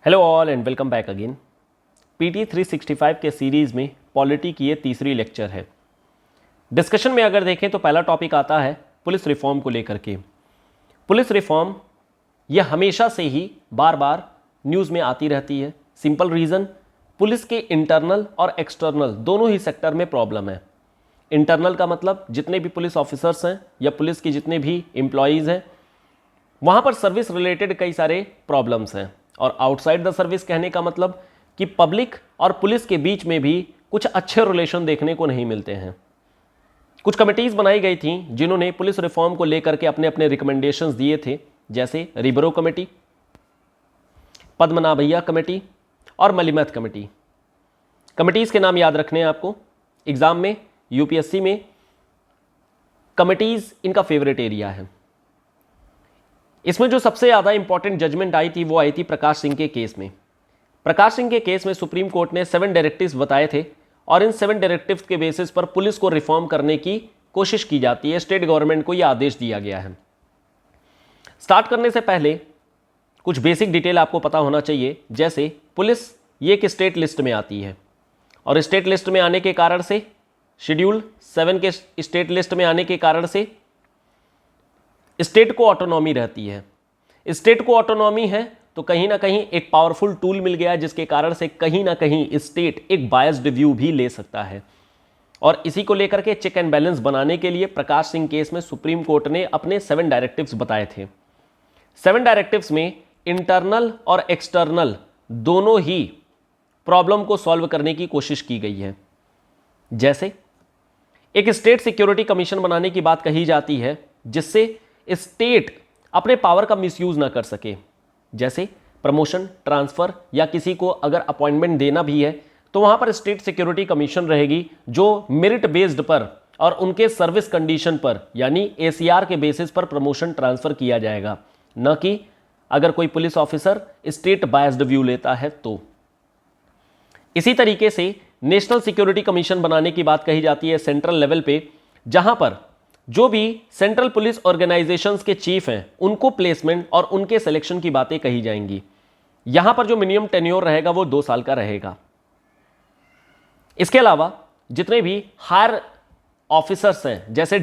Hello all and welcome back again. PT 365 के series में polity की ये तीसरी लेक्चर है। डिस्कशन में अगर देखें तो पहला टॉपिक आता है पुलिस रिफॉर्म को लेकर के। पुलिस रिफॉर्म ये हमेशा से ही बार बार न्यूज़ में आती रहती है। सिंपल रीज़न, पुलिस के इंटरनल और एक्सटर्नल दोनों ही सेक्टर में प्रॉब्लम है। इंटरनल का मतलब जितने भी पुलिस ऑफिसर्स हैं या पुलिस के जितने भी एम्प्लॉयज़ हैं वहाँ पर सर्विस रिलेटेड कई सारे प्रॉब्लम्स हैं, और आउटसाइड द सर्विस कहने का मतलब कि पब्लिक और पुलिस के बीच में भी कुछ अच्छे रिलेशन देखने को नहीं मिलते हैं। कुछ कमिटीज़ बनाई गई थी जिन्होंने पुलिस रिफॉर्म को लेकर के अपने अपने रिकमेंडेशंस दिए थे, जैसे रिबरो कमेटी, पद्मनाभैया कमेटी और मलिमथ कमेटी। कमिटीज़ के नाम याद रखने हैं आपको। एग्जाम में, यूपीएससी में कमिटीज़ इनका फेवरेट एरिया है। इसमें जो सबसे ज़्यादा इंपॉर्टेंट जजमेंट आई थी वो आई थी प्रकाश सिंह के केस में। प्रकाश सिंह के केस में सुप्रीम कोर्ट ने 7 डायरेक्टिव्स बताए थे, और इन 7 डायरेक्टिव्स के बेसिस पर पुलिस को रिफॉर्म करने की कोशिश की जाती है। स्टेट गवर्नमेंट को यह आदेश दिया गया है। स्टार्ट करने से पहले कुछ बेसिक डिटेल आपको पता होना चाहिए, जैसे पुलिस ये एक स्टेट लिस्ट में आती है, और स्टेट लिस्ट में आने के कारण से, शेड्यूल 7 के स्टेट लिस्ट में आने के कारण से स्टेट को ऑटोनॉमी रहती है। स्टेट को ऑटोनॉमी है तो कहीं ना कहीं एक पावरफुल टूल मिल गया, जिसके कारण से कहीं ना कहीं स्टेट एक बायस्ड व्यू भी ले सकता है। और इसी को लेकर के चेक एंड बैलेंस बनाने के लिए प्रकाश सिंह केस में सुप्रीम कोर्ट ने अपने 7 डायरेक्टिव्स बताए थे। 7 डायरेक्टिव्स में इंटरनल और एक्सटर्नल दोनों ही प्रॉब्लम को सॉल्व करने की कोशिश की गई है। जैसे एक स्टेट सिक्योरिटी कमीशन बनाने की बात कही जाती है, जिससे स्टेट अपने पावर का मिसयूज ना कर सके। जैसे प्रमोशन, ट्रांसफर या किसी को अगर अपॉइंटमेंट देना भी है तो वहां पर स्टेट सिक्योरिटी कमीशन रहेगी, जो मेरिट बेस्ड पर और उनके सर्विस कंडीशन पर यानी एसीआर के बेसिस पर प्रमोशन ट्रांसफर किया जाएगा, न कि अगर कोई police officer state biased view लेता है तो। इसी तरीके से नेशनल सिक्योरिटी कमीशन बनाने की बात कही जाती है सेंट्रल लेवल पे, जहां पर जो भी सेंट्रल पुलिस ऑर्गेनाइजेशंस के चीफ हैं उनको प्लेसमेंट और उनके सिलेक्शन की बातें कही जाएंगी। यहां पर जो मिनिमम टेन्योर रहेगा वो 2 साल का रहेगा। इसके अलावा जितने भी हायर ऑफिसर्स हैं, जैसे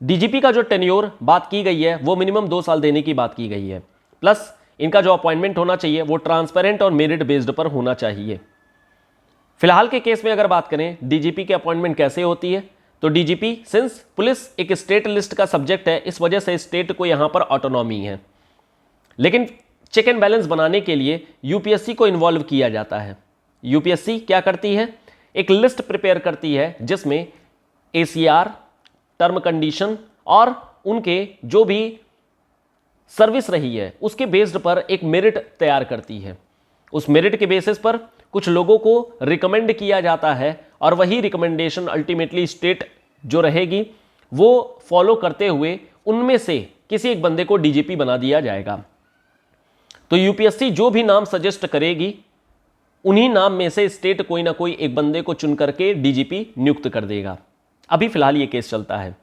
डीजीपी का जो टेन्योर बात की गई है वो मिनिमम 2 साल देने की बात की गई है। प्लस इनका जो अपॉइंटमेंट होना चाहिए वो ट्रांसपेरेंट और मेरिट बेस्ड पर होना चाहिए। फिलहाल के केस में अगर बात करें डीजीपी के अपॉइंटमेंट कैसे होती है, तो डीजीपी सिंस पुलिस एक स्टेट लिस्ट का सब्जेक्ट है, इस वजह से स्टेट को यहां पर ऑटोनॉमी है। लेकिन चेक एंड बैलेंस बनाने के लिए यूपीएससी को इन्वॉल्व किया जाता है। यूपीएससी क्या करती है, एक लिस्ट प्रिपेयर करती है जिसमें एसीआर, टर्म कंडीशन और उनके जो भी सर्विस रही है उसके बेस्ड पर एक मेरिट तैयार करती है। उस मेरिट के बेसिस पर कुछ लोगों को रिकमेंड किया जाता है, और वही रिकमेंडेशन अल्टीमेटली स्टेट जो रहेगी वो फॉलो करते हुए उनमें से किसी एक बंदे को डीजीपी बना दिया जाएगा। तो यूपीएससी जो भी नाम सजेस्ट करेगी उन्हीं नाम में से स्टेट कोई ना कोई एक बंदे को चुन करके डीजीपी नियुक्त कर देगा। अभी फिलहाल ये केस चलता है।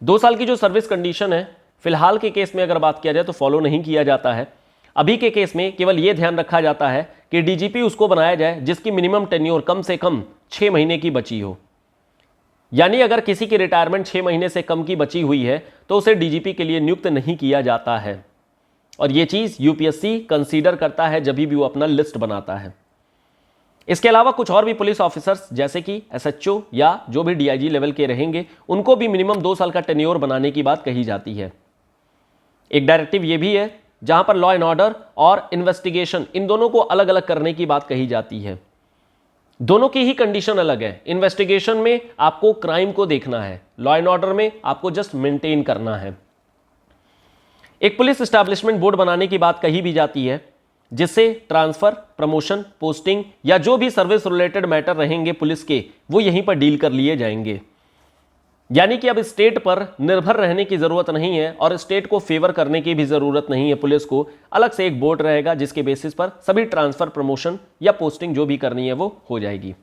2 साल की जो सर्विस कंडीशन है फिलहाल के केस में अगर बात किया जाए तो फॉलो नहीं किया जाता है। अभी के केस में केवल यह ध्यान रखा जाता है कि डीजीपी उसको बनाया जाए जिसकी मिनिमम टेन्योर कम से कम 6 महीने की बची हो। यानी अगर किसी की रिटायरमेंट 6 महीने से कम की बची हुई है तो उसे डीजीपी के लिए नियुक्त नहीं किया जाता है, और यह चीज यूपीएससी कंसीडर करता है जब भी वो अपना लिस्ट बनाता है। इसके अलावा कुछ और भी पुलिस ऑफिसर्स जैसे कि एसएचओ या जो भी डीआईजी लेवल के रहेंगे उनको भी मिनिमम 2 साल का टेन्योर बनाने की बात कही जाती है। एक डायरेक्टिव यह भी है जहां पर लॉ एंड ऑर्डर और इन्वेस्टिगेशन इन दोनों को अलग अलग करने की बात कही जाती है। दोनों की ही कंडीशन अलग है। इन्वेस्टिगेशन में आपको क्राइम को देखना है, लॉ एंड ऑर्डर में आपको जस्ट मेंटेन करना है। एक पुलिस एस्टैब्लिशमेंट बोर्ड बनाने की बात कही भी जाती है, जिससे ट्रांसफर, प्रमोशन, पोस्टिंग या जो भी सर्विस रिलेटेड मैटर रहेंगे पुलिस के वो यहीं पर डील कर लिए जाएंगे। यानी कि अब स्टेट पर निर्भर रहने की जरूरत नहीं है, और स्टेट को फेवर करने की भी जरूरत नहीं है। पुलिस को अलग से एक बोर्ड रहेगा जिसके बेसिस पर सभी ट्रांसफर, प्रमोशन या पोस्टिंग जो भी करनी है वो हो जाएगी।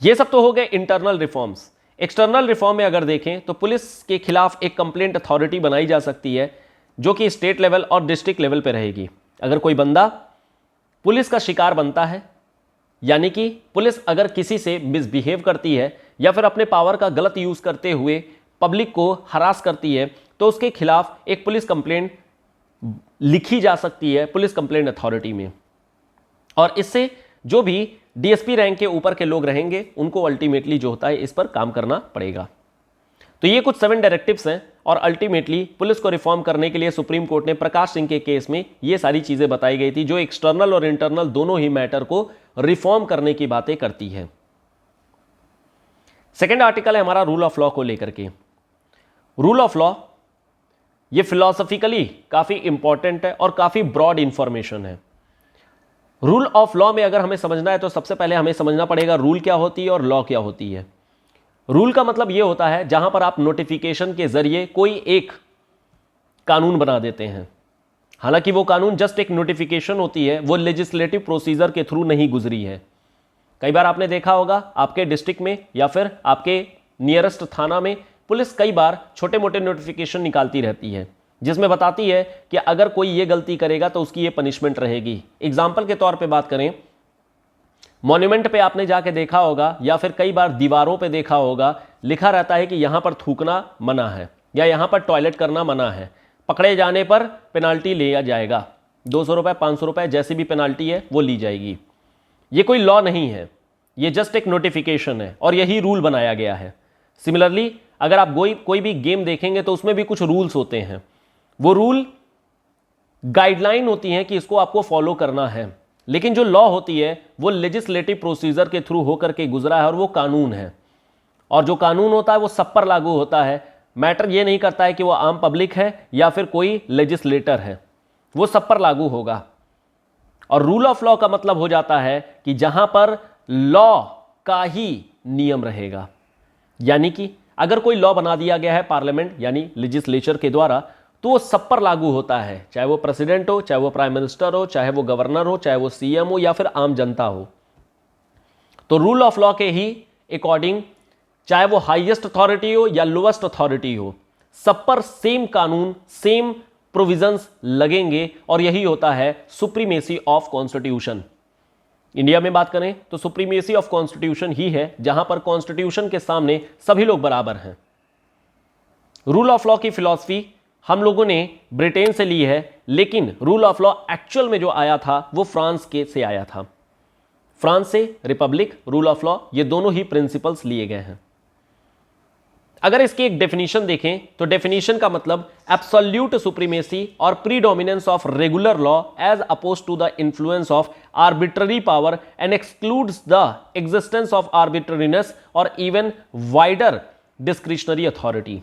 ये सब तो हो गए इंटरनल रिफॉर्म्स। एक्सटर्नल रिफॉर्म में अगर देखें तो पुलिस के खिलाफ एक कंप्लेंट अथॉरिटी बनाई जा सकती है जो कि स्टेट लेवल और डिस्ट्रिक्ट लेवल पर रहेगी। अगर कोई बंदा पुलिस का शिकार बनता है, यानी कि पुलिस अगर किसी से मिसबिहेव करती है या फिर अपने पावर का गलत यूज करते हुए पब्लिक को हरास करती है, तो उसके खिलाफ एक पुलिस कंप्लेंट लिखी जा सकती है पुलिस कंप्लेंट अथॉरिटी में, और इससे जो भी डीएसपी रैंक के ऊपर के लोग रहेंगे उनको अल्टीमेटली जो होता है इस पर काम करना पड़ेगा। तो ये कुछ 7 डायरेक्टिव्स हैं, और अल्टीमेटली पुलिस को रिफॉर्म करने के लिए सुप्रीम कोर्ट ने प्रकाश सिंह के केस में ये सारी चीजें बताई गई थी जो एक्सटर्नल और इंटरनल दोनों ही मैटर को रिफॉर्म करने की बातें करती है। सेकेंड आर्टिकल है हमारा रूल ऑफ लॉ को लेकर के। रूल ऑफ लॉ ये फिलॉसफिकली काफी इंपॉर्टेंट है और काफी ब्रॉड इंफॉर्मेशन है। रूल ऑफ लॉ में अगर हमें समझना है तो सबसे पहले हमें समझना पड़ेगा रूल क्या होती है और लॉ क्या होती है। रूल का मतलब यह होता है जहां पर आप नोटिफिकेशन के जरिए कोई एक कानून बना देते हैं, हालांकि वो कानून जस्ट एक नोटिफिकेशन होती है, वो लेजिस्लेटिव प्रोसीजर के थ्रू नहीं गुजरी है। कई बार आपने देखा होगा आपके डिस्ट्रिक्ट में या फिर आपके नियरेस्ट थाना में पुलिस कई बार छोटे मोटे नोटिफिकेशन निकालती रहती है जिसमें बताती है कि अगर कोई ये गलती करेगा तो उसकी ये पनिशमेंट रहेगी। एग्जाम्पल के तौर पे बात करें, मॉन्यूमेंट पे आपने जाके देखा होगा या फिर कई बार दीवारों पे देखा होगा, लिखा रहता है कि यहां पर थूकना मना है या यहां पर टॉयलेट करना मना है, पकड़े जाने पर पेनाल्टी लिया जाएगा, 200 रुपए 500 रुपए जैसी भी पेनाल्टी है वो ली जाएगी। ये कोई लॉ नहीं है, ये जस्ट एक नोटिफिकेशन है और यही रूल बनाया गया है। सिमिलरली अगर आप कोई भी गेम देखेंगे तो उसमें भी कुछ रूल्स होते हैं, वो रूल गाइडलाइन होती हैं कि इसको आपको फॉलो करना है, लेकिन जो लॉ होती है वो लेजिस्लेटिव प्रोसीजर के थ्रू होकर के गुजरा है और वो कानून है, और जो कानून होता है वो सब पर लागू होता है। मैटर ये नहीं करता है कि वो आम पब्लिक है या फिर कोई लेजिस्लेटर है, वो सब पर लागू होगा। और रूल ऑफ लॉ का मतलब हो जाता है कि जहां पर लॉ का ही नियम रहेगा, यानी कि अगर कोई लॉ बना दिया गया है पार्लियामेंट यानी लेजिस्लेचर के द्वारा तो वो सब पर लागू होता है, चाहे वो प्रेसिडेंट हो, चाहे वो प्राइम मिनिस्टर हो, चाहे वो गवर्नर हो, चाहे वो सीएम हो या फिर आम जनता हो। तो रूल ऑफ लॉ के ही अकॉर्डिंग चाहे वो हाईएस्ट अथॉरिटी हो या लोएस्ट अथॉरिटी हो, सब पर सेम कानून सेम प्रोविजंस लगेंगे, और यही होता है सुप्रीमेसी ऑफ कॉन्स्टिट्यूशन। इंडिया में बात करें तो सुप्रीमेसी ऑफ कॉन्स्टिट्यूशन ही है जहां पर कॉन्स्टिट्यूशन के सामने सभी लोग बराबर हैं। रूल ऑफ लॉ की फिलॉसफी हम लोगों ने ब्रिटेन से ली है, लेकिन रूल ऑफ लॉ एक्चुअल में जो आया था वो फ्रांस के से आया था। फ्रांस से रिपब्लिक, रूल ऑफ लॉ, ये दोनों ही प्रिंसिपल्स लिए गए हैं। अगर इसकी एक डेफिनेशन देखें तो डेफिनेशन का मतलब एब्सोल्यूट सुप्रीमेसी और predominance of regular law as oppose to the influence of arbitrary power and excludes the existence of arbitrariness और even wider discretionary authority.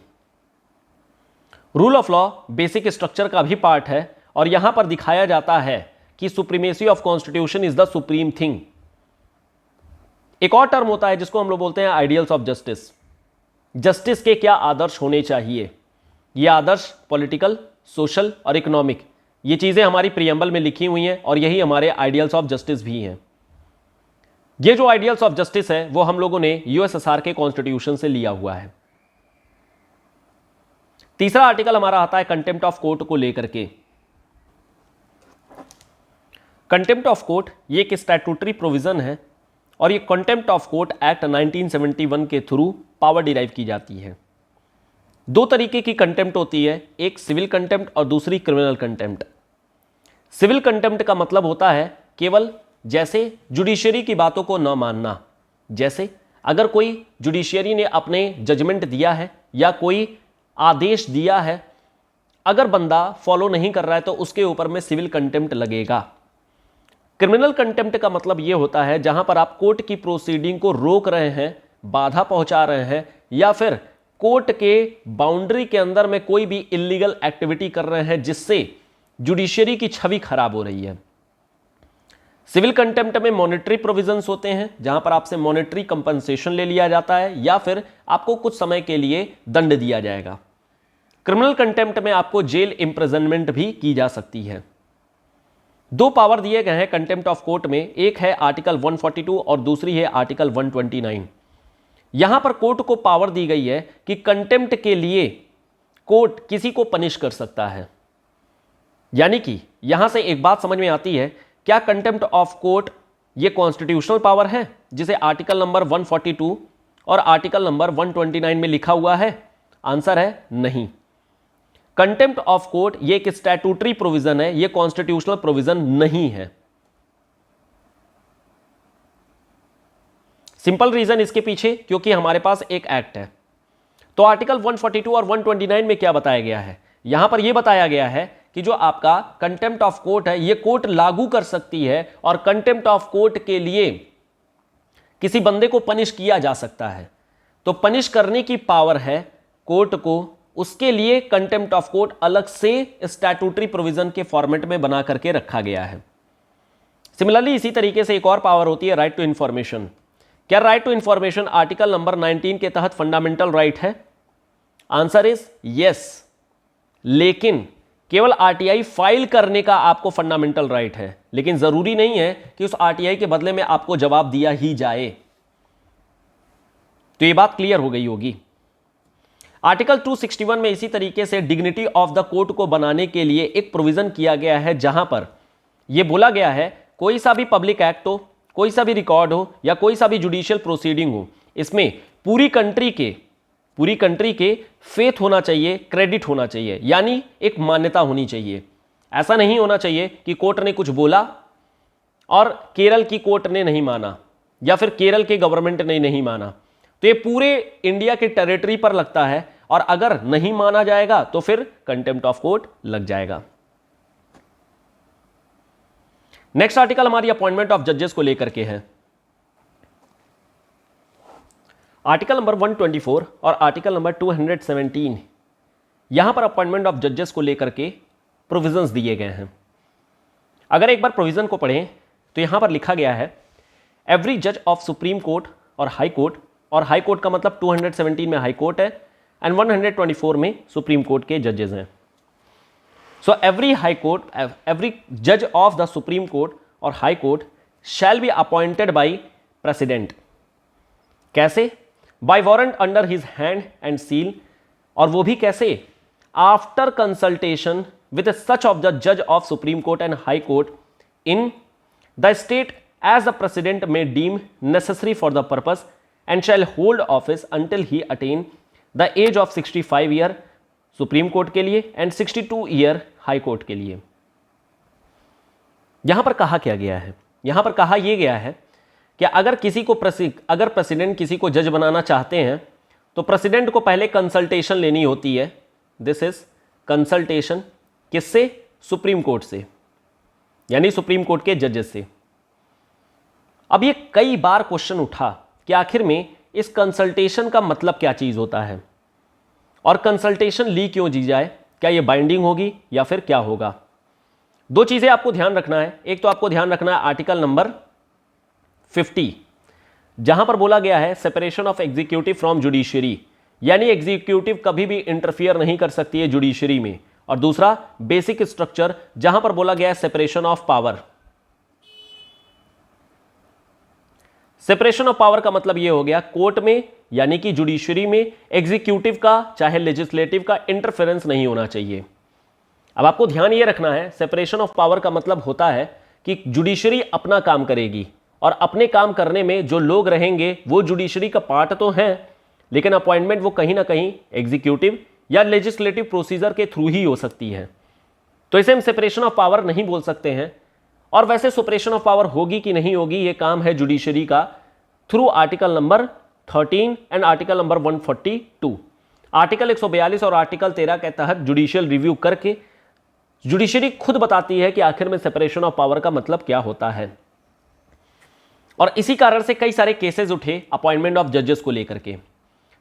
Rule of law basic structure का भी part है और यहां पर दिखाया जाता है कि supremacy of constitution is the supreme thing. एक और टर्म होता है जिसको हम लोग बोलते हैं आइडियल्स ऑफ जस्टिस। जस्टिस के क्या आदर्श होने चाहिए, ये आदर्श पॉलिटिकल, सोशल और इकोनॉमिक, ये चीजें हमारी प्रीएम्बल में लिखी हुई हैं और यही हमारे आइडियल्स ऑफ जस्टिस भी हैं। ये जो आइडियल्स ऑफ जस्टिस है वो हम लोगों ने यूएसएसआर के कॉन्स्टिट्यूशन से लिया हुआ है। तीसरा आर्टिकल हमारा आता है कंटेम्प्ट ऑफ कोर्ट को लेकर के। कंटेम्प्ट ऑफ कोर्ट ये एक स्टैट्यूटरी प्रोविजन है और ये कंटेम्प्ट ऑफ कोर्ट एक्ट 1971 के थ्रू पावर डिराइव की जाती है। दो तरीके की कंटेम्प्ट होती है, एक सिविल कंटेम्प्ट और दूसरी क्रिमिनल कंटेम्प्ट। सिविल कंटेम्प्ट का मतलब होता है केवल जैसे जुडिशियरी की बातों को न मानना, जैसे अगर कोई जुडिशियरी ने अपने जजमेंट दिया है या कोई आदेश दिया है, अगर बंदा फॉलो नहीं कर रहा है तो उसके ऊपर में सिविल कंटेम्प्ट लगेगा। क्रिमिनल कंटेम्प्ट का मतलब यह होता है जहां पर आप कोर्ट की प्रोसीडिंग को रोक रहे हैं, बाधा पहुंचा रहे हैं या फिर कोर्ट के बाउंड्री के अंदर में कोई भी इलीगल एक्टिविटी कर रहे हैं जिससे जुडिशियरी की छवि खराब हो रही है। सिविल कंटेम्प्ट में मॉनेटरी प्रोविजंस होते हैं जहां पर आपसे मॉनेटरी कंपनसेशन ले लिया जाता है या फिर आपको कुछ समय के लिए दंड दिया जाएगा। क्रिमिनल कंटेम्प्ट में आपको जेल इंप्रिजनमेंट भी की जा सकती है। दो पावर दिए गए हैं कंटेम्प्ट ऑफ कोर्ट में, एक है आर्टिकल 142 और दूसरी है आर्टिकल 129। यहां पर कोर्ट को पावर दी गई है कि कंटेम्प्ट के लिए कोर्ट किसी को पनिश कर सकता है। यानी कि यहां से एक बात समझ में आती है, क्या कंटेम्प्ट ऑफ कोर्ट ये कॉन्स्टिट्यूशनल पावर है जिसे आर्टिकल नंबर 142 और आर्टिकल नंबर 129 में लिखा हुआ है? आंसर है नहीं। कंटेम्प्ट ऑफ कोर्ट ये एक स्टैट्यूटरी प्रोविजन है, ये कॉन्स्टिट्यूशनल प्रोविजन नहीं है। सिंपल रीजन इसके पीछे, क्योंकि हमारे पास एक एक्ट है। तो आर्टिकल 142 और 129 में क्या बताया गया है? यहां पर यह बताया गया है कि जो आपका कंटेम्प्ट ऑफ कोर्ट है, यह कोर्ट लागू कर सकती है और कंटेम्प्ट ऑफ कोर्ट के लिए किसी बंदे को पनिश किया जा सकता है। तो पनिश करने की पावर है कोर्ट को, उसके लिए कंटेम्प्ट ऑफ कोर्ट अलग से स्टैट्यूटरी प्रोविजन के फॉर्मेट में बना करके रखा गया है। सिमिलरली इसी तरीके से एक और पावर होती है राइट टू इंफॉर्मेशन। क्या right to information article number 19 के तहत फंडामेंटल राइट है? आंसर इज यस, लेकिन केवल आरटीआई फाइल करने का आपको फंडामेंटल राइट है, लेकिन जरूरी नहीं है कि उस आरटीआई के बदले में आपको जवाब दिया ही जाए। तो यह बात क्लियर हो गई होगी। आर्टिकल 261 में इसी तरीके से डिग्निटी ऑफ द कोर्ट को बनाने के लिए एक प्रोविजन किया गया है, जहां पर यह बोला गया है कोई सा भी पब्लिक एक्ट हो, कोई सा भी रिकॉर्ड हो या कोई सा भी जुडिशियल प्रोसीडिंग हो, इसमें पूरी कंट्री के फेथ होना चाहिए, क्रेडिट होना चाहिए, यानी एक मान्यता होनी चाहिए। ऐसा नहीं होना चाहिए कि कोर्ट ने कुछ बोला और केरल की कोर्ट ने नहीं माना या फिर केरल के गवर्नमेंट ने नहीं माना। तो ये पूरे इंडिया के टेरिटरी पर लगता है और अगर नहीं माना जाएगा तो फिर कंटेम्प्ट ऑफ कोर्ट लग जाएगा। नेक्स्ट आर्टिकल हमारी अपॉइंटमेंट ऑफ जजेस को लेकर के है। आर्टिकल नंबर 124 और आर्टिकल नंबर 217 यहां पर अपॉइंटमेंट ऑफ जजेस को लेकर के प्रोविजंस दिए गए हैं। अगर एक बार प्रोविजन को पढ़ें तो यहां पर लिखा गया है एवरी जज ऑफ सुप्रीम कोर्ट और हाई कोर्ट, और हाई कोर्ट का मतलब 217 में हाई कोर्ट है एंड 124 में सुप्रीम कोर्ट के जजेस हैं। सो एवरी जज ऑफ द सुप्रीम कोर्ट और high court shall be appointed by president. कैसे? By warrant under his hand and seal, और वो भी कैसे? After consultation with such of the जज of supreme court and high court in the state as the president may deem necessary for the purpose and shall hold office until he attain the age of 65 year supreme court के लिए and 62 year high court के लिए। यहां पर कहा क्या गया है? यहां पर कहा यह गया है कि अगर प्रेसिडेंट किसी को जज बनाना चाहते हैं तो प्रेसिडेंट को पहले कंसल्टेशन लेनी होती है। दिस इज कंसल्टेशन किससे? सुप्रीम कोर्ट से, यानी सुप्रीम कोर्ट के जजेस से। अब ये कई बार क्वेश्चन उठा कि आखिर में इस कंसल्टेशन का मतलब क्या चीज होता है और कंसल्टेशन ली क्यों जी जाए, क्या ये बाइंडिंग होगी या फिर क्या होगा? दो चीजें आपको ध्यान रखना है। एक तो आपको ध्यान रखना है आर्टिकल नंबर 50, जहां पर बोला गया है separation of executive from judiciary, यानी एग्जीक्यूटिव कभी भी इंटरफियर नहीं कर सकती है जुडिशियरी में। और दूसरा बेसिक स्ट्रक्चर, जहां पर बोला गया है separation of power. Separation of power का मतलब यह हो गया कोर्ट में यानी कि जुडिशियरी में एग्जीक्यूटिव का चाहे लेजिस्लेटिव का इंटरफेरेंस नहीं होना चाहिए। अब आपको ध्यान यह रखना है सेपरेशन ऑफ पावर का मतलब होता है कि जुडिशियरी अपना काम करेगी और अपने काम करने में जो लोग रहेंगे वो जुडिशरी का पार्ट तो हैं, लेकिन अपॉइंटमेंट वो कहीं ना कहीं एग्जीक्यूटिव या लेजिस्लेटिव प्रोसीजर के थ्रू ही हो सकती है। तो इसे हम सेपरेशन ऑफ पावर नहीं बोल सकते हैं। और वैसे सेपरेशन ऑफ पावर होगी कि नहीं होगी, ये काम है जुडिशरी का through article number 13 and article number 142। Article 142 और आर्टिकल 13 के तहत जुडिशियल रिव्यू करके जुडिशरी खुद बताती है कि आखिर में सेपरेशन ऑफ पावर का मतलब क्या होता है। और इसी कारण से कई सारे केसेस उठे अपॉइंटमेंट ऑफ जजेस को लेकर के।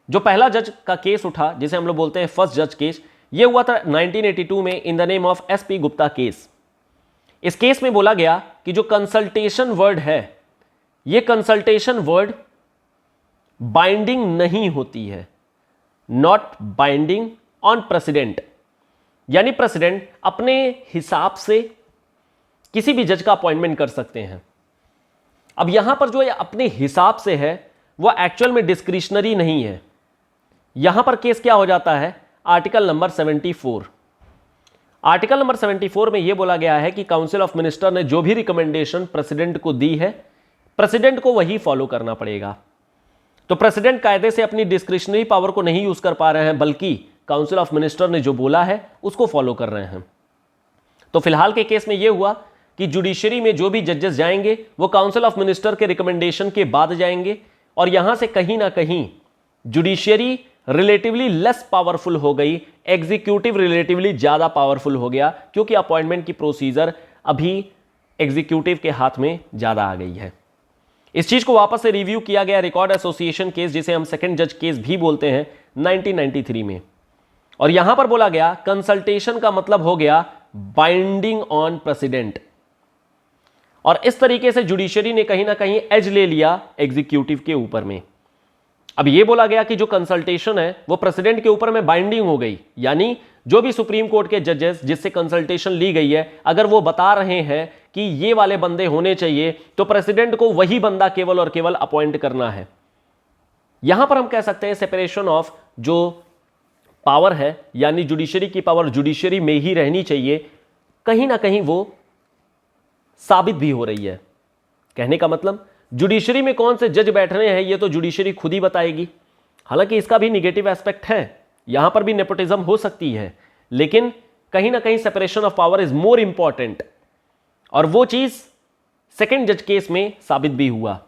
जो पहला जज का केस उठा जिसे हम लोग बोलते हैं फर्स्ट जज केस, यह हुआ था 1982 में in the name of SP Gupta case. इस केस में बोला गया कि जो कंसल्टेशन वर्ड है, यह कंसल्टेशन वर्ड बाइंडिंग नहीं होती है, नॉट बाइंडिंग ऑन प्रेसिडेंट, यानी प्रेसिडेंट अपने हिसाब से किसी भी जज का अपॉइंटमेंट कर सकते हैं। अब यहां पर जो अपने हिसाब से है वो एक्चुअल में डिस्क्रिशनरी नहीं है। यहां पर केस क्या हो जाता है? Article number 74। आर्टिकल नंबर 74 में यह बोला गया है कि काउंसिल ऑफ मिनिस्टर ने जो भी रिकमेंडेशन प्रेसिडेंट को दी है, प्रेसिडेंट को वही फॉलो करना पड़ेगा। तो प्रेसिडेंट कायदे से अपनी डिस्क्रिशनरी पावर को नहीं यूज कर पा रहे हैं, बल्कि काउंसिल ऑफ मिनिस्टर ने जो बोला है उसको फॉलो कर रहे हैं। तो फिलहाल के केस में यह हुआ कि जुडिशरी में जो भी जजेस जाएंगे वो काउंसिल ऑफ मिनिस्टर के रिकमेंडेशन के बाद जाएंगे, और यहां से कहीं ना कहीं जुडिशरी रिलेटिवली लेस पावरफुल हो गई, एग्जीक्यूटिव रिलेटिवली ज्यादा पावरफुल हो गया, क्योंकि अपॉइंटमेंट की प्रोसीजर अभी एग्जीक्यूटिव के हाथ में ज्यादा आ गई है। इस चीज को वापस से रिव्यू किया गया रिकॉर्ड एसोसिएशन केस, जिसे हम सेकंड जज केस भी बोलते हैं, 1993 में, और यहां पर बोला गया कंसल्टेशन का मतलब हो गया बाइंडिंग ऑन प्रेसिडेंट, और इस तरीके से जुडिशरी ने कहीं ना कहीं एज ले लिया एग्जीक्यूटिव के ऊपर में। अब यह बोला गया कि जो कंसल्टेशन है वो प्रेसिडेंट के ऊपर में बाइंडिंग हो गई, यानी जो भी सुप्रीम कोर्ट के जजेस जिससे कंसल्टेशन ली गई है, अगर वो बता रहे हैं कि ये वाले बंदे होने चाहिए, तो प्रेसिडेंट को वही बंदा केवल और केवल अपॉइंट करना है। यहां पर हम कह सकते हैं सेपरेशन ऑफ जो पावर है, यानी जुडिशरी की पावर जुडिशरी में ही रहनी चाहिए, कहीं ना कहीं वो साबित भी हो रही है। कहने का मतलब जुडिशरी में कौन से जज बैठ रहे हैं ये तो जुडिशरी खुद ही बताएगी। हालांकि इसका भी निगेटिव एस्पेक्ट है, यहां पर भी नेपोटिज्म हो सकती है, लेकिन कहीं ना कहीं separation of power is more important, और वो चीज सेकंड जज केस में साबित भी हुआ,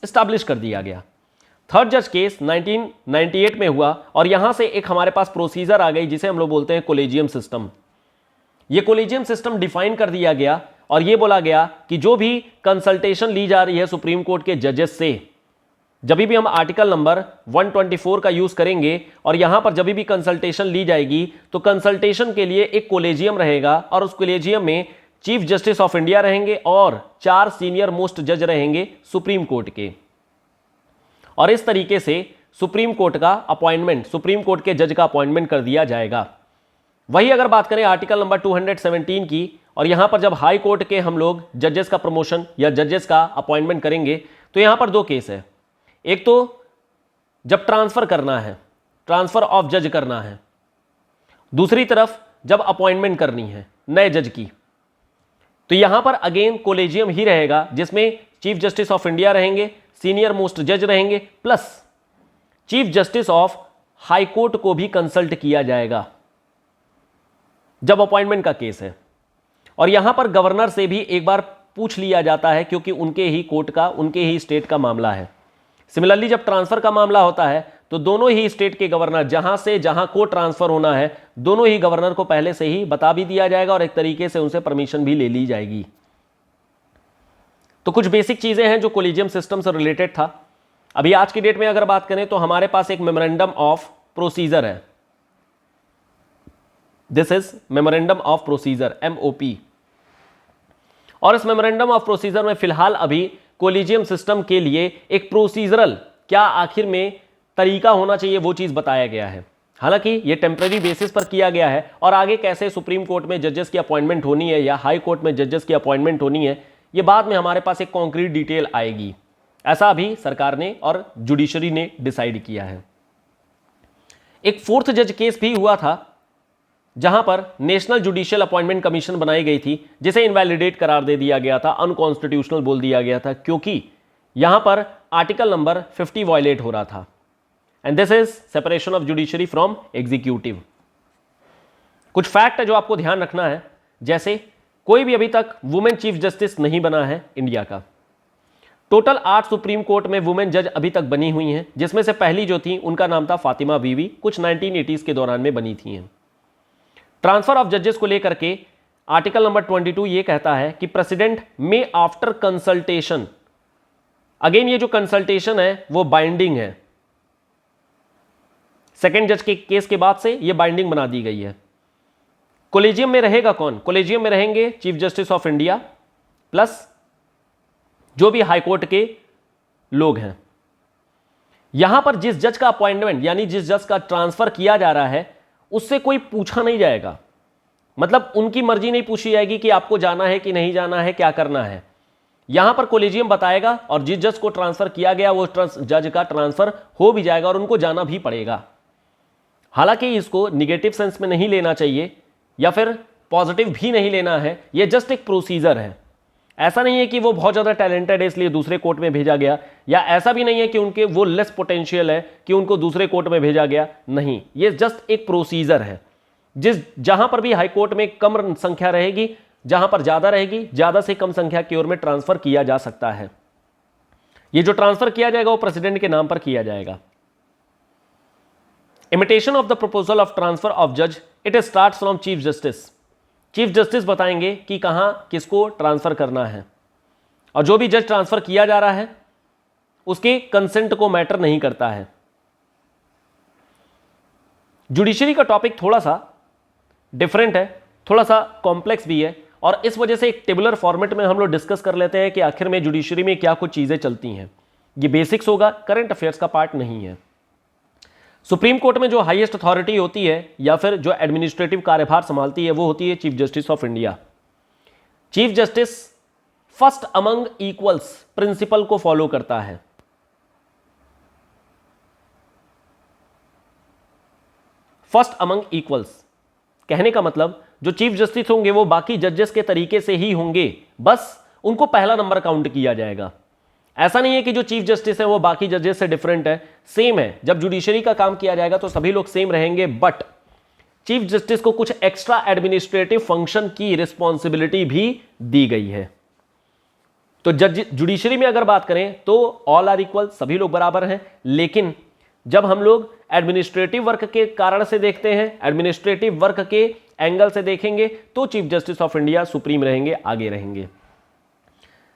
एस्टैब्लिश कर दिया गया। थर्ड जज केस 1998 में हुआ, और यहां से एक हमारे पास प्रोसीजर आ गई जिसे हम लोग बोलते हैं कोलेजियम सिस्टम। ये कोलेजियम सिस्टम डिफाइन कर दिया गया, और यह बोला गया कि जो भी कंसल्टेशन ली जा रही है सुप्रीम कोर्ट के जजेस से, जब भी हम आर्टिकल नंबर 124 का यूज करेंगे और यहां पर जब भी कंसल्टेशन ली जाएगी, तो कंसल्टेशन के लिए एक कोलेजियम रहेगा, और उस कोलेजियम में चीफ जस्टिस ऑफ इंडिया रहेंगे और 4 सीनियर मोस्ट जज रहेंगे सुप्रीम कोर्ट के, और इस तरीके से सुप्रीम कोर्ट का अपॉइंटमेंट, सुप्रीम कोर्ट के जज का अपॉइंटमेंट कर दिया जाएगा। वही अगर बात करें आर्टिकल नंबर 217 की, और यहां पर जब हाई कोर्ट के हम लोग जजेस का प्रमोशन या जजेस का अपॉइंटमेंट करेंगे, तो यहां पर 2 केस है। एक तो जब ट्रांसफर करना है, ट्रांसफर ऑफ जज करना है, दूसरी तरफ जब अपॉइंटमेंट करनी है नए जज की, तो यहां पर अगेन कोलेजियम ही रहेगा, जिसमें चीफ जस्टिस ऑफ इंडिया रहेंगे, सीनियर मोस्ट जज रहेंगे, plus chief justice of high court को भी कंसल्ट किया जाएगा जब अपॉइंटमेंट का केस है। और यहां पर गवर्नर से भी एक बार पूछ लिया जाता है, क्योंकि उनके ही कोर्ट का, उनके ही स्टेट का मामला है। सिमिलरली जब ट्रांसफर का मामला होता है, तो दोनों ही स्टेट के गवर्नर, जहां से जहां को ट्रांसफर होना है, दोनों ही गवर्नर को पहले से ही बता भी दिया जाएगा, और एक तरीके से उनसे परमिशन भी ले ली जाएगी। तो कुछ बेसिक चीजें हैं जो कोलिजियम सिस्टम से रिलेटेड था। अभी आज की डेट में अगर बात करें तो हमारे पास एक मेमोरेंडम ऑफ प्रोसीजर है, this is memorandum of procedure MOP, और इस मेमोरेंडम ऑफ प्रोसीजर में फिलहाल अभी कोलिजियम सिस्टम के लिए एक प्रोसीजरल क्या आखिर में तरीका होना चाहिए वो चीज बताया गया है। हालांकि ये टेम्परेरी बेसिस पर किया गया है, और आगे कैसे सुप्रीम कोर्ट में जजेस की अपॉइंटमेंट होनी है या हाई कोर्ट में जजेस की अपॉइंटमेंट होनी है, ये बाद में हमारे पास एक कॉन्क्रीट डिटेल आएगी। ऐसा अभी सरकार ने और जुडिशरी ने डिसाइड किया है। एक 4th जज केस भी हुआ था, जहां पर नेशनल जुडिशियल अपॉइंटमेंट कमीशन बनाई गई थी, जिसे इनवैलिडेट करार दे दिया गया था, अनकॉन्स्टिट्यूशनल बोल दिया गया था, क्योंकि यहां पर आर्टिकल नंबर 50 वायलेट हो रहा था। And this is separation of judiciary from executive. कुछ फैक्ट है जो आपको ध्यान रखना है, जैसे कोई भी अभी तक वुमेन चीफ जस्टिस नहीं बना है इंडिया का। टोटल 8 सुप्रीम कोर्ट में वुमेन जज अभी तक बनी हुई हैं, जिसमें से पहली जो थी उनका नाम था फातिमा बीवी, कुछ 1980s के दौरान में बनी थी। ट्रांसफर ऑफ जजेस को लेकर के आर्टिकल नंबर 22 ये कहता है कि प्रेसिडेंट में आफ्टर कंसल्टेशन, अगेन ये जो कंसल्टेशन है वो बाइंडिंग है, सेकेंड जज के केस के बाद से ये बाइंडिंग बना दी गई है। कोलेजियम में रहेगा कौन? कोलेजियम में रहेंगे chief justice of India plus जो भी हाईकोर्ट के लोग हैं। यहां पर जिस जज का अपॉइंटमेंट यानी जिस जज का ट्रांसफर किया जा रहा है उससे कोई पूछा नहीं जाएगा, मतलब उनकी मर्जी नहीं पूछी जाएगी कि आपको जाना है कि नहीं जाना है, क्या करना है। यहां पर कोलेजियम बताएगा और जिस जज को ट्रांसफर किया गया वो जज का ट्रांसफर हो भी जाएगा और उनको जाना भी पड़ेगा। हालांकि इसको निगेटिव सेंस में नहीं लेना चाहिए या फिर पॉजिटिव भी नहीं लेना है, ये जस्ट एक प्रोसीजर है। ऐसा नहीं है कि वो बहुत ज़्यादा टैलेंटेड है इसलिए दूसरे कोर्ट में भेजा गया, या ऐसा भी नहीं है कि उनके वो लेस पोटेंशियल है कि उनको दूसरे कोर्ट में भेजा गया, नहीं, ये जस्ट एक प्रोसीजर है। जहां पर भी हाई कोर्ट में कम संख्या रहेगी, जहां पर ज्यादा रहेगी, ज्यादा से कम संख्या की ओर में ट्रांसफर किया जा सकता है। ये जो ट्रांसफर किया जाएगा वो प्रेसिडेंट के नाम पर किया जाएगा। Initiation of the proposal of transfer of जज, it starts from chief justice. Chief justice बताएंगे कि कहां किसको ट्रांसफर करना है, और जो भी जज ट्रांसफर किया जा रहा है उसके कंसेंट को मैटर नहीं करता है। जुडिशरी का टॉपिक थोड़ा सा डिफरेंट है, थोड़ा सा कॉम्प्लेक्स भी है, और इस वजह से एक टेबुलर फॉर्मेट में हम लोग डिस्कस कर लेते हैं कि आखिर में जुडिशरी में क्या कुछ चीजें चलती हैं। ये बेसिक्स होगा, करंट अफेयर्स का पार्ट नहीं है। सुप्रीम कोर्ट में जो हाईएस्ट अथॉरिटी होती है या फिर जो एडमिनिस्ट्रेटिव कार्यभार संभालती है वो होती है chief justice of India. Chief justice first among equals principle को फॉलो करता है। फर्स्ट अमंग इक्वल्स कहने का मतलब जो चीफ जस्टिस होंगे वो बाकी जजेस के तरीके से ही होंगे, बस उनको पहला नंबर काउंट किया जाएगा। ऐसा नहीं है कि जो चीफ जस्टिस है वो बाकी जजेस से डिफरेंट है, सेम है। जब जुडिशरी का काम किया जाएगा तो सभी लोग सेम रहेंगे, बट चीफ जस्टिस को कुछ एक्स्ट्रा एडमिनिस्ट्रेटिव फंक्शन की रिस्पॉन्सिबिलिटी भी दी गई है। तो जुडिशरी में अगर बात करें तो ऑल आर इक्वल, सभी लोग बराबर हैं, लेकिन जब हम लोग एडमिनिस्ट्रेटिव वर्क के कारण से देखते हैं, एडमिनिस्ट्रेटिव वर्क के एंगल से देखेंगे, तो chief justice of India supreme रहेंगे, आगे रहेंगे।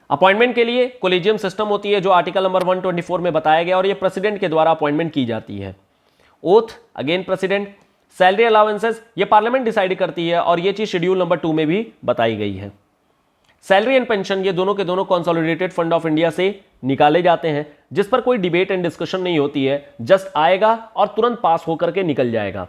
अपॉइंटमेंट के लिए कोलेजियम सिस्टम होती है जो आर्टिकल नंबर 124 में बताया गया, और ये प्रेसिडेंट के द्वारा अपॉइंटमेंट की जाती है। Oath again president. Salary allowances ये पार्लियामेंट डिसाइड करती है, और ये चीज शेड्यूल नंबर 2 में भी बताई गई है। सैलरी एंड पेंशन ये दोनों के दोनों कंसोलिडेटेड फंड ऑफ इंडिया से निकाले जाते हैं, जिस पर कोई डिबेट एंड डिस्कशन नहीं होती है, जस्ट आएगा और तुरंत पास होकर के निकल जाएगा,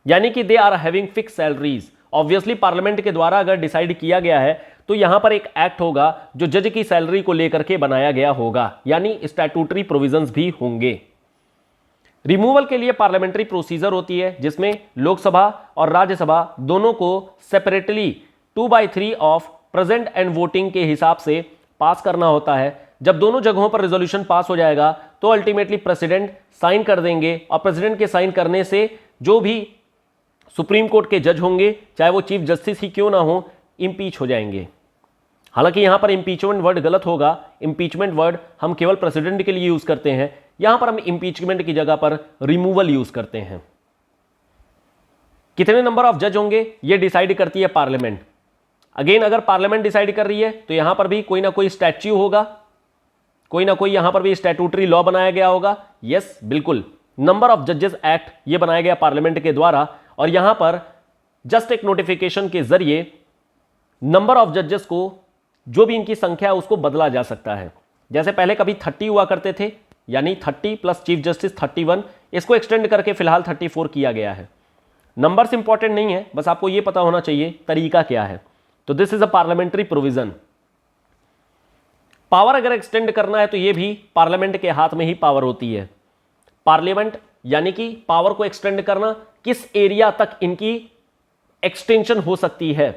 यानी कि they are having fix salaries. Obviously parliament के द्वारा अगर डिसाइड किया गया है तो यहां पर एक एक्ट होगा जो जज की सैलरी को लेकर के बनाया गया होगा, यानी स्टैट्यूटरी प्रोविजंस भी होंगे। रिमूवल के लिए पार्लियामेंट्री प्रोसीजर होती है, जिसमें लोकसभा और राज्यसभा दोनों को separately 2/3 of present and voting के हिसाब से पास करना होता है। जब दोनों जगहों पर रेजोल्यूशन पास हो जाएगा तो अल्टीमेटली प्रेसिडेंट साइन कर देंगे, और प्रेसिडेंट के साइन करने से जो भी सुप्रीम कोर्ट के जज होंगे, चाहे वो चीफ जस्टिस ही क्यों ना हो, इंपीच हो जाएंगे। हालांकि यहां पर इंपीचमेंट वर्ड गलत होगा, इंपीचमेंट वर्ड हम केवल प्रेसिडेंट के लिए यूज करते हैं, यहां पर हम इंपीचमेंट की जगह पर रिमूवल यूज करते हैं। कितने नंबर ऑफ जज होंगे ये डिसाइड करती है पार्लियामेंट। अगेन अगर पार्लियामेंट डिसाइड कर रही है तो यहां पर भी कोई ना कोई स्टैच्यू होगा, कोई ना कोई यहां पर भी स्टैट्यूटरी लॉ बनाया गया होगा। यस बिल्कुल, नंबर ऑफ जजेस एक्ट ये बनाया गया पार्लियामेंट के द्वारा, और यहां पर जस्ट एक नोटिफिकेशन के जरिए नंबर ऑफ जजेस को, जो भी इनकी संख्या है उसको बदला जा सकता है। जैसे पहले कभी 30 हुआ करते थे, यानी 30 प्लस चीफ जस्टिस 31, इसको एक्सटेंड करके फिलहाल 34 किया गया है। नंबर्स इंपॉर्टेंट नहीं है, बस आपको यह पता होना चाहिए तरीका क्या है। तो this is a parliamentary provision. Power अगर एक्सटेंड करना है तो यह भी पार्लियामेंट के हाथ में ही पावर होती है। पार्लियामेंट यानी कि पावर को एक्सटेंड करना, किस एरिया तक इनकी एक्सटेंशन हो सकती है,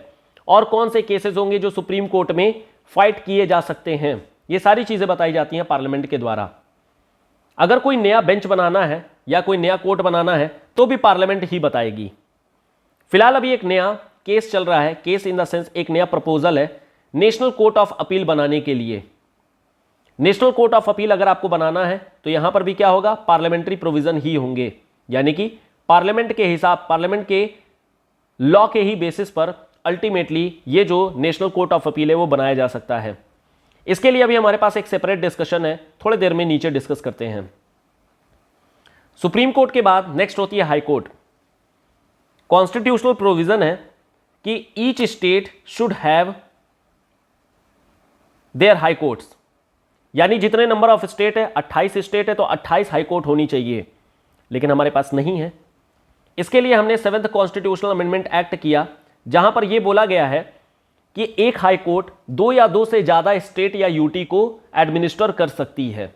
और कौन से केसेस होंगे जो सुप्रीम कोर्ट में फाइट किए जा सकते हैं, ये सारी चीजें बताई जाती हैं पार्लियामेंट के द्वारा। अगर कोई नया बेंच बनाना है या कोई नया कोर्ट बनाना है तो भी पार्लियामेंट ही बताएगी। फिलहाल अभी एक नया केस चल रहा है, केस इन द सेंस एक नया प्रपोजल है नेशनल कोर्ट ऑफ अपील बनाने के लिए। नेशनल कोर्ट ऑफ अपील अगर आपको बनाना है तो यहां पर भी क्या होगा, पार्लियामेंट्री प्रोविजन ही होंगे, यानी कि पार्लियामेंट के हिसाब, पार्लियामेंट के लॉ के ही बेसिस पर अल्टीमेटली ये जो नेशनल कोर्ट ऑफ अपील है वो बनाया जा सकता है। इसके लिए अभी हमारे पास एक सेपरेट डिस्कशन है, थोड़ी देर में नीचे डिस्कस करते हैं। सुप्रीम कोर्ट के बाद नेक्स्ट होती है हाई कोर्ट। कॉन्स्टिट्यूशनल प्रोविजन है कि each state should have their high courts, यानी जितने नंबर ऑफ स्टेट है, 28 स्टेट है तो 28 हाई कोर्ट होनी चाहिए, लेकिन हमारे पास नहीं है। इसके लिए हमने 7th कॉन्स्टिट्यूशनल अमेंडमेंट एक्ट किया, जहां पर यह बोला गया है कि एक हाई कोर्ट 2 या 2 से ज्यादा स्टेट या यूटी को एडमिनिस्टर कर सकती है।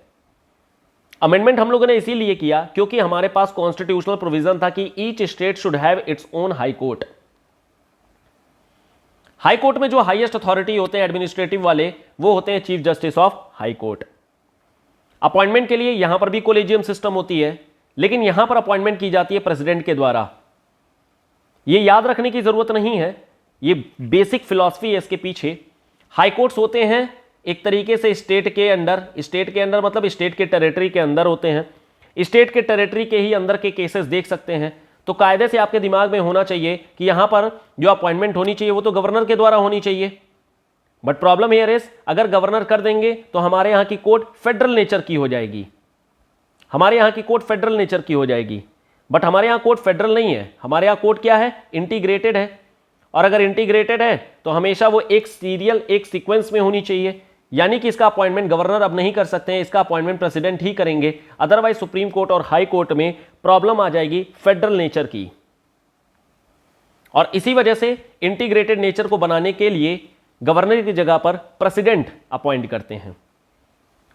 अमेंडमेंट हम लोगों ने इसीलिए किया क्योंकि हमारे पास कॉन्स्टिट्यूशनल प्रोविजन था कि each state should have its own high court. High court में जो हाईएस्ट अथॉरिटी होते हैं एडमिनिस्ट्रेटिव वाले, वो होते हैं chief justice of high court. Appointment के लिए यहां पर भी कोलेजियम सिस्टम होती है, लेकिन यहां पर अपॉइंटमेंट की जाती है प्रेसिडेंट के द्वारा। यह याद रखने की जरूरत नहीं है, ये बेसिक फिलॉसफी है इसके पीछे। हाई कोर्ट्स होते हैं एक तरीके से स्टेट के अंदर मतलब स्टेट के टेरिटरी के अंदर होते हैं। स्टेट के टेरिटरी के ही अंदर के केसेस देख सकते हैं। तो कायदे से आपके दिमाग में होना चाहिए कि यहां पर जो अपॉइंटमेंट होनी चाहिए वो तो गवर्नर के द्वारा होनी चाहिए। बट प्रॉब्लम हियर इज, अगर गवर्नर कर देंगे तो हमारे यहां की कोर्ट फेडरल नेचर की हो जाएगी, बट हमारे यहां कोर्ट फेडरल नहीं है, हमारे यहां कोर्ट क्या है, इंटीग्रेटेड है। और अगर इंटीग्रेटेड है तो हमेशा वो एक सीरियल, एक सीक्वेंस में होनी चाहिए। यानी कि इसका अपॉइंटमेंट गवर्नर अब नहीं कर सकते हैं, इसका अपॉइंटमेंट प्रेसिडेंट ही करेंगे। अदरवाइज सुप्रीम कोर्ट और हाई कोर्ट में प्रॉब्लम आ जाएगी फेडरल नेचर की। और इसी वजह से इंटीग्रेटेड नेचर को बनाने के लिए गवर्नर की जगह पर प्रेसिडेंट अपॉइंट करते हैं।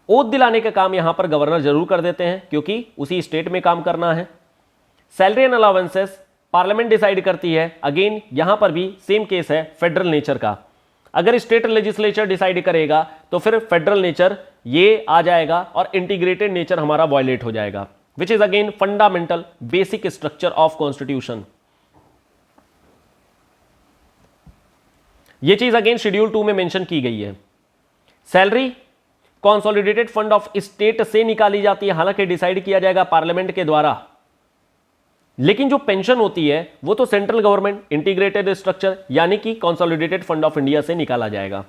ओथ दिलाने का काम यहां पर गवर्नर जरूर कर देते हैं, क्योंकि उसी स्टेट में काम करना है। Salary and allowances parliament decide करती है। अगेन यहां पर भी सेम केस है फेडरल नेचर का। अगर स्टेट लेजिस्लेचर डिसाइड करेगा तो फिर फेडरल नेचर ये आ जाएगा और इंटीग्रेटेड नेचर हमारा वायलेट हो जाएगा, which is again fundamental basic structure of constitution. ये चीज अगेन शेड्यूल 2 में मेंशन की गई है। Salary consolidated fund of state से निकाली जाती है, हालांकि डिसाइड किया जाएगा पार्लियामेंट के द्वारा। लेकिन जो पेंशन होती है वो तो सेंट्रल गवर्नमेंट इंटीग्रेटेड स्ट्रक्चर यानी कि कंसोलिडेटेड फंड ऑफ इंडिया से निकाला जाएगा।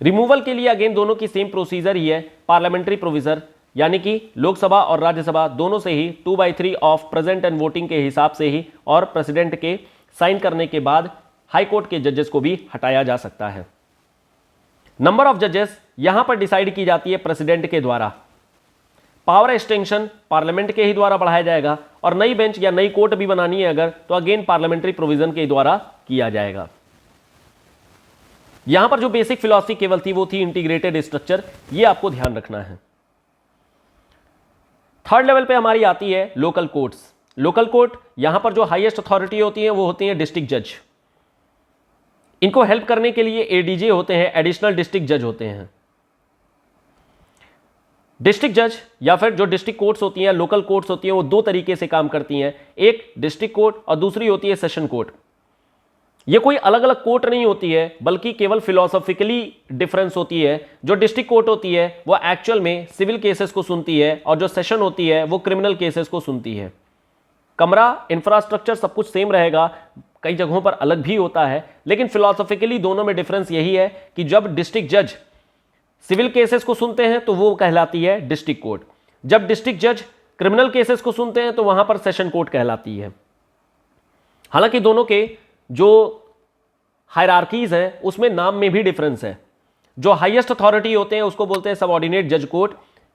रिमूवल के लिए अगेन दोनों की सेम प्रोसीजर ही है, पार्लियामेंट्री प्रोविजर, यानी कि लोकसभा और राज्यसभा दोनों से ही 2/3 ऑफ प्रेजेंट एंड वोटिंग के हिसाब से ही, और प्रेसिडेंट के साइन करने के बाद हाई कोर्ट के जजेस को भी हटाया जा सकता है। नंबर ऑफ जजेस यहां पर डिसाइड की जाती है प्रेसिडेंट के द्वारा। पावर एक्सटेंशन पार्लियामेंट के ही द्वारा बढ़ाया जाएगा, और नई बेंच या नई कोर्ट भी बनानी है अगर, तो अगेन पार्लियामेंट्री प्रोविजन के द्वारा किया जाएगा। यहां पर जो बेसिक फिलॉसफी केवल थी वो थी इंटीग्रेटेड स्ट्रक्चर, ये आपको ध्यान रखना है। थर्ड लेवल पे हमारी आती है लोकल कोर्ट्स। लोकल कोर्ट यहां पर जो हाईएस्ट अथॉरिटी होती है वो होती है डिस्ट्रिक्ट जज। इनको हेल्प करने के लिए एडीजे होते हैं, एडिशनल डिस्ट्रिक्ट जज होते हैं। डिस्ट्रिक्ट जज या फिर जो डिस्ट्रिक्ट कोर्ट्स होती हैं, लोकल कोर्ट्स होती हैं, वो दो तरीके से काम करती हैं, एक डिस्ट्रिक्ट कोर्ट और दूसरी होती है सेशन कोर्ट। ये कोई अलग अलग कोर्ट नहीं होती है, बल्कि केवल फिलोसॉफिकली डिफरेंस होती है। जो डिस्ट्रिक्ट कोर्ट होती है वो एक्चुअल में सिविल केसेस को सुनती है, और जो सेशन होती है वो क्रिमिनल केसेस को सुनती है। कमरा, इंफ्रास्ट्रक्चर सब कुछ सेम रहेगा, कई जगहों पर अलग भी होता है, लेकिन फिलोसॉफिकली दोनों में डिफरेंस यही है कि जब डिस्ट्रिक्ट जज सिविल केसेस को सुनते हैं तो वो कहलाती है डिस्ट्रिक्ट कोर्ट, जब डिस्ट्रिक्ट जज क्रिमिनल केसेस को सुनते हैं तो वहां पर सेशन कोर्ट कहलाती है। हालांकि दोनों के जो हायरार्कीज हैं उसमें नाम में भी डिफरेंस है। जो हाईएस्ट अथॉरिटी होते हैं उसको बोलते हैं सबऑर्डिनेट जज कोर्ट,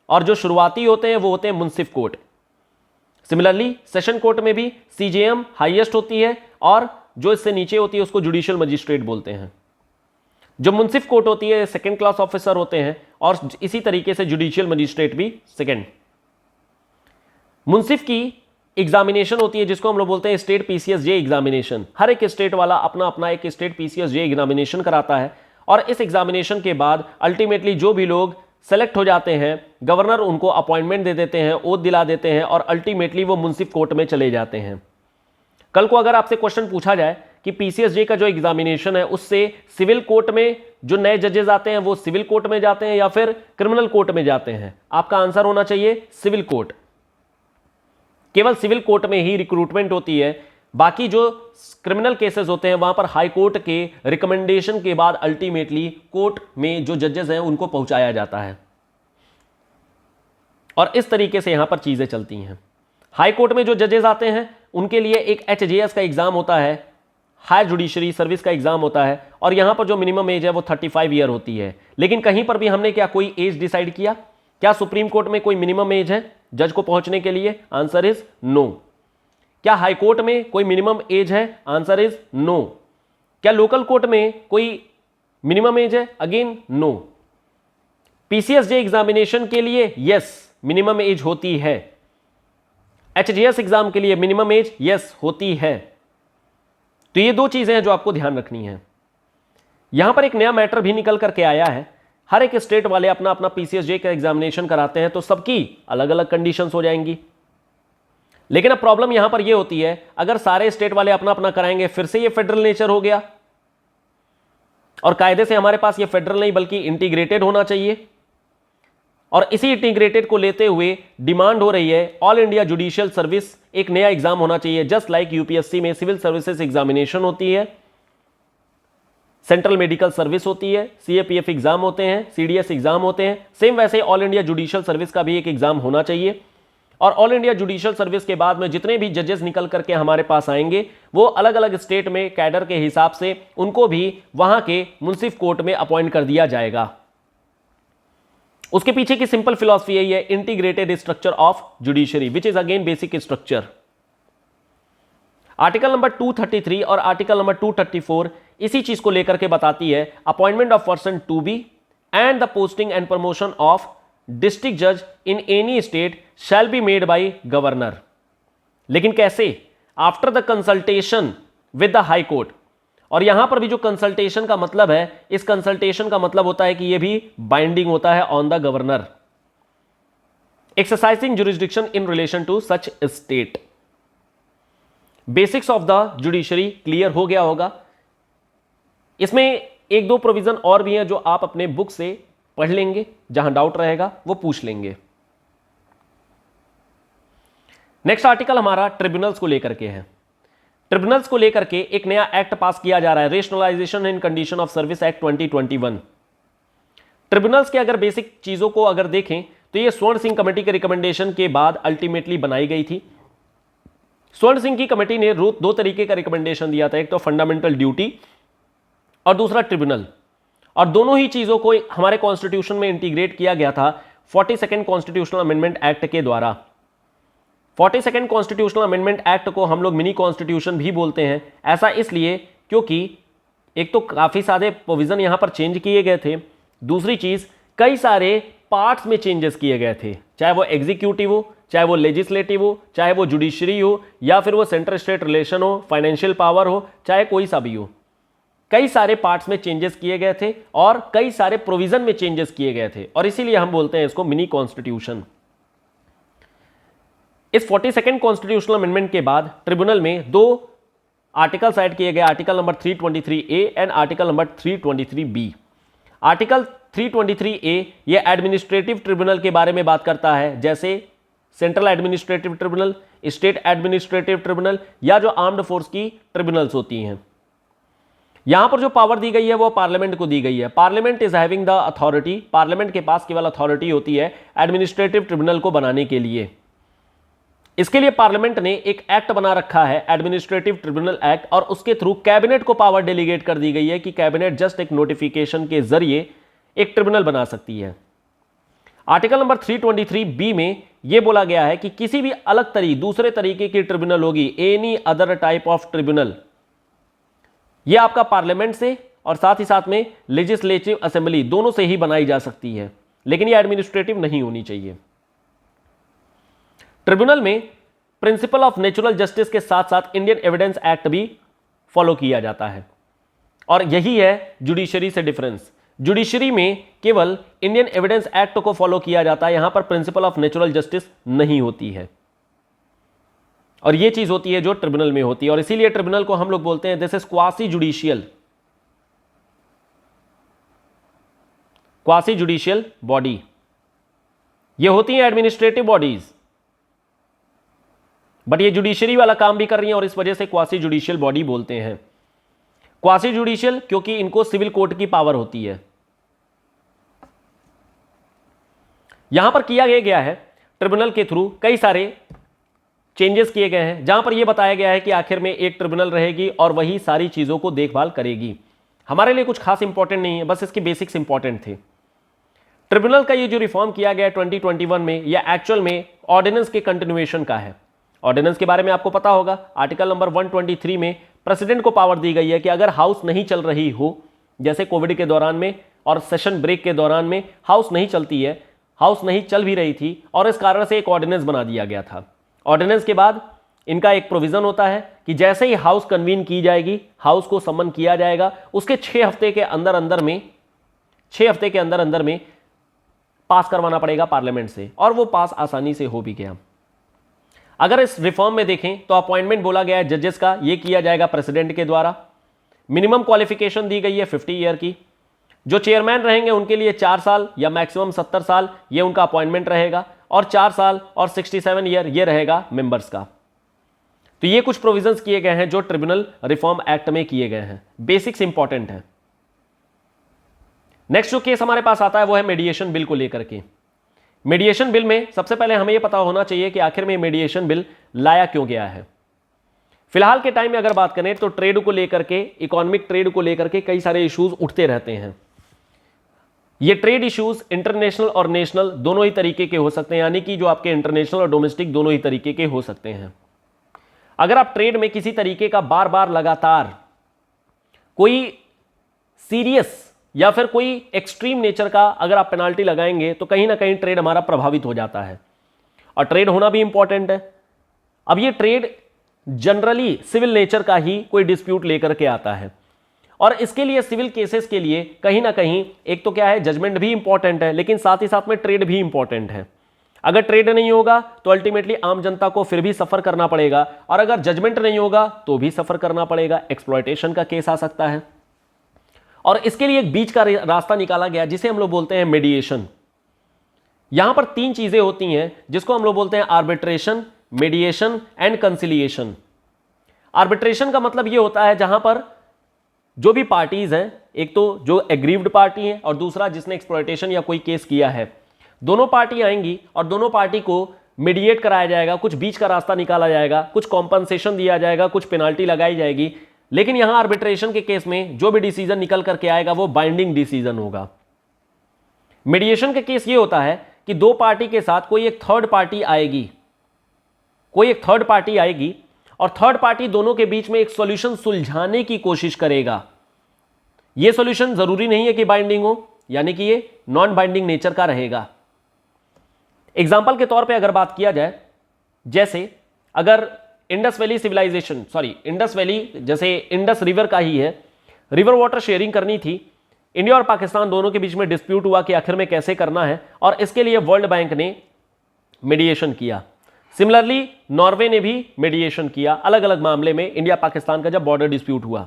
और जो शुरुआती होते हैं वो होते हैं मुंसिफ कोर्ट। सिमिलरली सेशन कोर्ट में भी सीजेएम हाईएस्ट होती है, और जो इससे नीचे होती है उसको जुडिशियल मजिस्ट्रेट बोलते हैं। जो मुंसिफ कोर्ट होती है सेकंड क्लास ऑफिसर होते हैं, और इसी तरीके से जुडिशियल मजिस्ट्रेट भी सेकंड। मुंसिफ की एग्जामिनेशन होती है जिसको हम लोग बोलते हैं स्टेट पीसीएसजे एग्जामिनेशन। हर एक स्टेट वाला अपना अपना एक स्टेट पीसीएसजे एग्जामिनेशन कराता है, और इस एग्जामिनेशन के बाद अल्टीमेटली जो भी लोग सेलेक्ट हो जाते हैं, गवर्नर उनको अपॉइंटमेंट दे देते हैं, ओथ दिला देते हैं, और अल्टीमेटली वो मुंसिफ कोर्ट में चले जाते हैं। कल को अगर आपसे क्वेश्चन पूछा जाए कि पीसीएसजे का जो एग्जामिनेशन है उससे सिविल कोर्ट में जो नए जजेस आते हैं वो सिविल कोर्ट में जाते हैं या फिर क्रिमिनल कोर्ट में जाते हैं, आपका आंसर होना चाहिए सिविल कोर्ट। केवल सिविल कोर्ट में ही रिक्रूटमेंट होती है, बाकी जो क्रिमिनल केसेस होते हैं वहां पर हाई कोर्ट के रिकमेंडेशन के बाद अल्टीमेटली कोर्ट में जो जजेस हैं उनको पहुंचाया जाता है, और इस तरीके से यहां पर चीजें चलती हैं। हाई कोर्ट में जो जजेस आते हैं उनके लिए एक एचजेएस का एग्जाम होता है, हायर जुडिशरी सर्विस का एग्जाम होता है, और यहां पर जो मिनिमम एज है वो 35 ईयर होती है। लेकिन कहीं पर भी हमने क्या कोई एज डिसाइड किया? क्या सुप्रीम कोर्ट में कोई मिनिमम एज है जज को पहुंचने के लिए? Answer is no. क्या हाई कोर्ट में कोई मिनिमम एज है? Answer is no. क्या लोकल कोर्ट में कोई मिनिमम एज है? Again no. पीसीएसजे एग्जामिनेशन के लिए यस मिनिमम एज होती है, एचजीएस एग्जाम के लिए मिनिमम एज यस होती है। तो ये दो चीजें हैं जो आपको ध्यान रखनी है। यहां पर एक नया मैटर भी निकल करके आया है। हर एक स्टेट वाले अपना अपना पीसीएसजे का एग्जामिनेशन कराते हैं तो सबकी अलग अलग कंडीशंस हो जाएंगी। लेकिन अब प्रॉब्लम यहां पर यह होती है, अगर सारे स्टेट वाले अपना अपना कराएंगे फिर से ये फेडरल नेचर हो गया, और कायदे से हमारे पास ये फेडरल नहीं बल्कि इंटीग्रेटेड होना चाहिए। और इसी इंटीग्रेटेड को लेते हुए डिमांड हो रही है ऑल इंडिया जुडिशियल सर्विस एक नया एग्जाम होना चाहिए, जस्ट लाइक यूपीएससी में सिविल सर्विसेज एग्जामिनेशन होती है, सेंट्रल मेडिकल सर्विस होती है, सीएपीएफ एग्जाम होते हैं, सीडीएस एग्जाम होते हैं, सेम वैसे ऑल इंडिया जुडिशियल सर्विस का भी एक एग्जाम होना चाहिए। और ऑल इंडिया जुडिशियल सर्विस के बाद में जितने भी जजेस निकल करके हमारे पास आएंगे वो अलग अलग स्टेट में कैडर के हिसाब से उनको भी वहां के मुंसिफ कोर्ट में अपॉइंट कर दिया जाएगा। उसके पीछे की सिंपल फिलॉसफी यही है, integrated structure of judiciary which is again basic structure. Article number 233 और आर्टिकल नंबर 234 इसी चीज को लेकर के बताती है, appointment of person to be and the posting and promotion of district जज in any state shall be made by governor. लेकिन कैसे? After the consultation with the high court. और यहां पर भी जो कंसल्टेशन का मतलब है, इस कंसल्टेशन का मतलब होता है कि यह भी बाइंडिंग होता है on the governor, exercising jurisdiction in relation to such state. Basics of the judiciary clear हो गया होगा। इसमें एक दो प्रोविजन और भी हैं जो आप अपने बुक से पढ़ लेंगे, जहां डाउट रहेगा वो पूछ लेंगे। नेक्स्ट आर्टिकल हमारा ट्रिब्यूनल्स को लेकर के है। ट्रिब्यूनल्स को लेकर के एक नया एक्ट पास किया जा रहा है, rationalisation and condition of service act 2021। Tribunals के अगर बेसिक चीजों को अगर देखें तो ये स्वर्ण सिंह कमेटी के रिकमेंडेशन के बाद अल्टीमेटली बनाई गई थी। स्वर्ण सिंह की कमेटी ने दो तरीके का रिकमेंडेशन दिया था, एक तो फंडामेंटल ड्यूटी और दूसरा ट्रिब्यूनल, और दोनों ही चीजों को हमारे कॉन्स्टिट्यूशन में इंटीग्रेट किया गया था 42nd कॉन्स्टिट्यूशनल अमेंडमेंट एक्ट के द्वारा। 42nd कॉन्स्टिट्यूशनल अमेंडमेंट एक्ट को हम लोग मिनी कॉन्स्टिट्यूशन भी बोलते हैं। ऐसा इसलिए क्योंकि एक तो काफी सारे प्रोविजन यहां पर चेंज किए गए थे, दूसरी चीज कई सारे पार्ट्स में चेंजेस किए गए थे, चाहे वो एग्जीक्यूटिव हो, चाहे वो लेजिस्लेटिव हो, चाहे वो जुडिशरी हो, या फिर वो सेंट्रल स्टेट रिलेशन हो, फाइनेंशियल पावर हो, चाहे कोई सा भी हो। कई सारे पार्ट्स में चेंजेस किए गए थे और कई सारे प्रोविजन में चेंजेस किए गए थे, और इसीलिए हम बोलते हैं इसको मिनी कॉन्स्टिट्यूशन। इस 42nd कॉन्स्टिट्यूशनल अमेंडमेंट के बाद ट्रिब्यूनल में दो आर्टिकल्स ऐड किए गए, article number 323A and article number 323B। Article 323A ये एडमिनिस्ट्रेटिव ट्रिब्यूनल के बारे में बात करता है, जैसे central administrative tribunal, state administrative tribunal, या जो आर्म्ड फोर्स की ट्रिब्यूनल्स होती हैं। यहां पर जो पावर दी गई है वो पार्लियामेंट को दी गई है। Parliament is having the authority, parliament के पास केवल अथॉरिटी होती है एडमिनिस्ट्रेटिव ट्रिब्यूनल को बनाने के लिए। इसके लिए पार्लियामेंट ने एक एक्ट बना रखा है, एडमिनिस्ट्रेटिव ट्रिब्यूनल एक्ट, और उसके थ्रू कैबिनेट को पावर डेलीगेट कर दी गई है कि कैबिनेट जस्ट एक नोटिफिकेशन के जरिए एक ट्रिब्यूनल बना सकती है। आर्टिकल नंबर 323B में यह बोला गया है कि किसी भी अलग दूसरे तरीके की ट्रिब्यूनल होगी, any other type of tribunal, यह आपका पार्लियामेंट से और साथ ही साथ में लेजिस्लेटिव असेंबली दोनों से ही बनाई जा सकती है, लेकिन यह एडमिनिस्ट्रेटिव नहीं होनी चाहिए। ट्रिब्यूनल में प्रिंसिपल ऑफ नेचुरल जस्टिस के साथ साथ इंडियन एविडेंस एक्ट भी फॉलो किया जाता है, और यही है जुडिशरी से डिफरेंस। जुडिशरी में केवल इंडियन एविडेंस एक्ट को फॉलो किया जाता है, यहां पर प्रिंसिपल ऑफ नेचुरल जस्टिस नहीं होती है, और यह चीज होती है जो ट्रिब्यूनल में होती है, और इसीलिए ट्रिब्यूनल को हम लोग बोलते हैं this is quasi judicial body. ये होती है एडमिनिस्ट्रेटिव बॉडीज, बट ये जुडिशरी वाला काम भी कर रही है, और इस वजह से क्वासी जुडिशियल बॉडी बोलते हैं। क्वासी जुडिशियल क्योंकि इनको सिविल कोर्ट की पावर होती है। यहां पर किया गया है ट्रिब्यूनल के थ्रू कई सारे चेंजेस किए गए हैं, जहां पर यह बताया गया है कि आखिर में एक ट्रिब्यूनल रहेगी और वही सारी चीजों को देखभाल करेगी। हमारे लिए कुछ खास इंपॉर्टेंट नहीं है, बस इसके बेसिक्स इंपॉर्टेंट थे। ट्रिब्यूनल का ये जो रिफॉर्म किया गया 2021 में, यह एक्चुअल में ऑर्डिनेंस के कंटिन्यूएशन का है। ऑर्डिनेंस के बारे में आपको पता होगा, आर्टिकल नंबर 123 में प्रेसिडेंट को पावर दी गई है कि अगर हाउस नहीं चल रही हो, जैसे कोविड के दौरान में और सेशन ब्रेक के दौरान में हाउस नहीं चलती है, हाउस नहीं चल भी रही थी, और इस कारण से एक ऑर्डिनेंस बना दिया गया था। ऑर्डिनेंस के बाद इनका एक प्रोविजन होता है कि जैसे ही हाउस कन्वीन की जाएगी, हाउस को समन किया जाएगा, उसके 6 हफ्ते के अंदर अंदर में पास करवाना पड़ेगा पार्लियामेंट से, और वो पास आसानी से हो भी गया। अगर इस रिफॉर्म में देखें तो अपॉइंटमेंट बोला गया है जजेस का, ये किया जाएगा प्रेसिडेंट के द्वारा। मिनिमम क्वालिफिकेशन दी गई है 50 ईयर की। जो चेयरमैन रहेंगे उनके लिए 4 साल या मैक्सिमम 70 साल ये उनका अपॉइंटमेंट रहेगा, और 4 साल और 67 ईयर ये रहेगा मेंबर्स का। तो ये कुछ प्रोविजंस किए गए हैं जो ट्रिब्यूनल रिफॉर्म एक्ट में किए गए हैं। बेसिक्स इंपॉर्टेंट है। नेक्स्ट जो केस हमारे पास आता है वो है मीडिएशन बिल को लेकर के। मीडिएशन बिल में सबसे पहले हमें यह पता होना चाहिए कि आखिर में मीडिएशन बिल लाया क्यों गया है। फिलहाल के टाइम में अगर बात करें तो ट्रेड को लेकर के, इकोनॉमिक ट्रेड को लेकर के कई सारे इश्यूज उठते रहते हैं। ये ट्रेड इश्यूज इंटरनेशनल और नेशनल दोनों ही तरीके के हो सकते हैं, यानी कि जो आपके इंटरनेशनल और डोमेस्टिक दोनों ही तरीके के हो सकते हैं। अगर आप ट्रेड में किसी तरीके का बार बार लगातार कोई सीरियस या फिर कोई एक्सट्रीम नेचर का अगर आप पेनाल्टी लगाएंगे तो कहीं ना कहीं ट्रेड हमारा प्रभावित हो जाता है, और ट्रेड होना भी इंपॉर्टेंट है। अब ये ट्रेड जनरली सिविल नेचर का ही कोई डिस्प्यूट लेकर के आता है, और इसके लिए सिविल केसेस के लिए कहीं ना कहीं एक तो क्या है, जजमेंट भी इंपॉर्टेंट है, लेकिन साथ ही साथ में ट्रेड भी इंपॉर्टेंट है। अगर ट्रेड नहीं होगा तो अल्टीमेटली आम जनता को फिर भी सफर करना पड़ेगा, और अगर जजमेंट नहीं होगा तो भी सफर करना पड़ेगा। एक्सप्लॉयटेशन का केस आ सकता है, और इसके लिए एक बीच का रास्ता निकाला गया जिसे हम लोग बोलते हैं मीडिएशन। यहां पर 3 चीजें होती हैं जिसको हम लोग बोलते हैं arbitration, mediation and conciliation. Arbitration का मतलब यह होता है जहां पर जो भी पार्टीज हैं, एक तो जो एग्रीव्ड पार्टी है और दूसरा जिसने एक्सप्लॉयटेशन या कोई केस किया है, दोनों पार्टी आएंगी और दोनों पार्टी को मीडिएट कराया जाएगा, कुछ बीच का रास्ता निकाला जाएगा, कुछ कॉम्पनसेशन दिया जाएगा, कुछ पेनाल्टी लगाई जाएगी। लेकिन यहां आर्बिट्रेशन के केस में जो भी डिसीजन निकल करके आएगा वो बाइंडिंग डिसीजन होगा। मीडिएशन का केस ये होता है कि दो पार्टी के साथ कोई एक थर्ड पार्टी आएगी और थर्ड पार्टी दोनों के बीच में एक सॉल्यूशन सुलझाने की कोशिश करेगा। यह सॉल्यूशन जरूरी नहीं है कि बाइंडिंग हो, यानी कि ये नॉन बाइंडिंग नेचर का रहेगा। एग्जाम्पल के तौर पे अगर बात किया जाए, जैसे अगर Indus valley civilisation, Indus valley जैसे इंडस रिवर का ही है, रिवर वाटर शेयरिंग करनी थी, इंडिया और पाकिस्तान दोनों के बीच में डिस्प्यूट हुआ कि आखिर में कैसे करना है, और इसके लिए वर्ल्ड बैंक ने मीडिएशन किया। सिमिलरली नॉर्वे ने भी मीडिएशन किया अलग अलग मामले में, इंडिया पाकिस्तान का जब बॉर्डर डिस्प्यूट हुआ।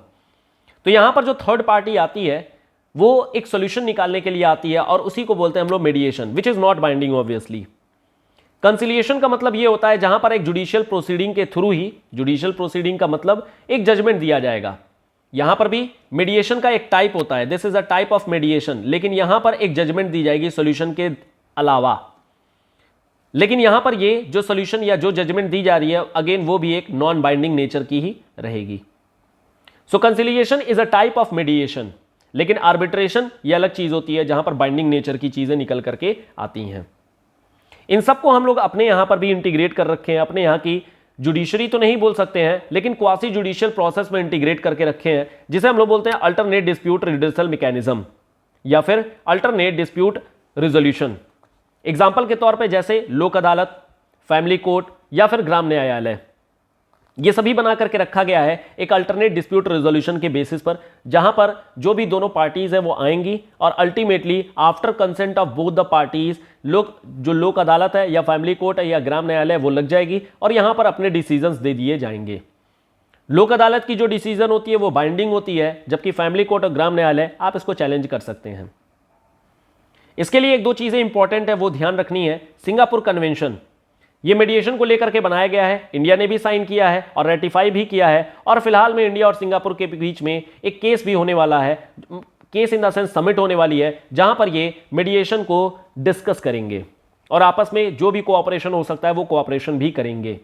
तो यहां पर जो थर्ड पार्टी आती है वो एक सॉल्यूशन निकालने के लिए आती है, और उसी को बोलते हैं हम लोग mediation, which is not binding obviously. Conciliation का मतलब यह होता है जहां पर एक जुडिशियल प्रोसीडिंग के थ्रू ही, जुडिशियल प्रोसीडिंग का मतलब एक जजमेंट दिया जाएगा। यहां पर भी मीडिएशन का एक टाइप होता है, this is a type of mediation, लेकिन यहां पर एक जजमेंट दी जाएगी सॉल्यूशन के अलावा। लेकिन यहां पर ये जो सॉल्यूशन या जो जजमेंट दी जा रही है, अगेन वो भी एक नॉन बाइंडिंग नेचर की ही रहेगी। So conciliation is a type of mediation, लेकिन आर्बिट्रेशन ये अलग चीज होती है जहां पर बाइंडिंग नेचर की चीजें निकल करके आती हैं। इन सबको हम लोग अपने यहां पर भी इंटीग्रेट कर रखे हैं, अपने यहां की जुडिशरी तो नहीं बोल सकते हैं, लेकिन क्वासी जुडिशियल प्रोसेस में इंटीग्रेट करके रखे हैं, जिसे हम लोग बोलते हैं अल्टरनेट डिस्प्यूट रिड्यूसल मैकेनिज्म या फिर अल्टरनेट डिस्प्यूट रिजोल्यूशन। एग्जाम्पल के तौर पे जैसे लोक अदालत, फैमिली कोर्ट या फिर ग्राम न्यायालय, ये सभी बना करके रखा गया है एक अल्टरनेट डिस्प्यूट रेजोल्यूशन के बेसिस पर, जहां पर जो भी दोनों पार्टीज हैं वो आएंगी और ultimately after consent of both the parties जो लोक अदालत है या फैमिली कोर्ट है या ग्राम न्यायालय वो लग जाएगी और यहां पर अपने डिसीजंस दे दिए जाएंगे। लोक अदालत की जो डिसीजन होती है वो बाइंडिंग होती है, जबकि फैमिली कोर्ट और ग्राम न्यायालय आप इसको चैलेंज कर सकते हैं। इसके लिए एक दो चीजें इंपॉर्टेंट है वो ध्यान रखनी है। सिंगापुर कन्वेंशन ये मीडिएशन को लेकर के बनाया गया है, इंडिया ने भी साइन किया है और रेटिफाई भी किया है, और फिलहाल में इंडिया और सिंगापुर के बीच में एक केस भी होने वाला है, case in the sense summit होने वाली है, जहां पर ये मीडिएशन को डिस्कस करेंगे और आपस में जो भी कोऑपरेशन हो सकता है वो कोऑपरेशन भी करेंगे।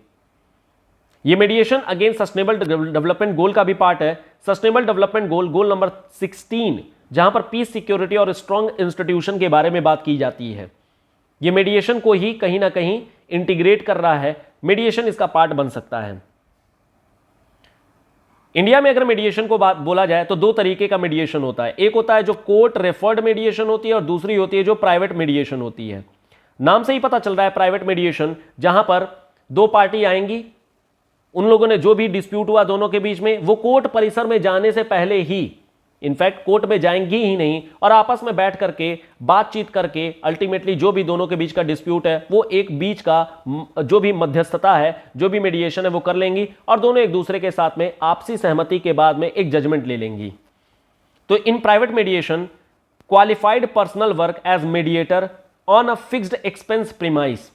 ये mediation again sustainable development goal का भी पार्ट है। सस्टेनेबल डेवलपमेंट गोल नंबर 16, जहां पर पीस, सिक्योरिटी और स्ट्रॉन्ग इंस्टीट्यूशन के बारे में बात की जाती है, ये मीडिएशन को ही कहीं ना कहीं इंटीग्रेट कर रहा है। मीडिएशन इसका पार्ट बन सकता है। इंडिया में अगर मीडिएशन को बात बोला जाए तो दो तरीके का मीडिएशन होता है, एक होता है जो कोर्ट रेफर्ड मीडिएशन होती है और दूसरी होती है जो प्राइवेट मीडिएशन होती है। नाम से ही पता चल रहा है प्राइवेट मीडिएशन, जहां पर दो पार्टी आएंगी, उन लोगों ने जो भी डिस्प्यूट हुआ दोनों के बीच में, वो कोर्ट परिसर में जाने से पहले ही, इनफैक्ट कोर्ट में जाएंगी ही नहीं और आपस में बैठ करके बातचीत करके अल्टीमेटली जो भी दोनों के बीच का डिस्प्यूट है वो एक बीच का जो भी मध्यस्थता है, जो भी मीडिएशन है वो कर लेंगी और दोनों एक दूसरे के साथ में आपसी सहमति के बाद में एक जजमेंट ले लेंगी। तो in private mediation, qualified personal work as mediator on a fixed expense premise.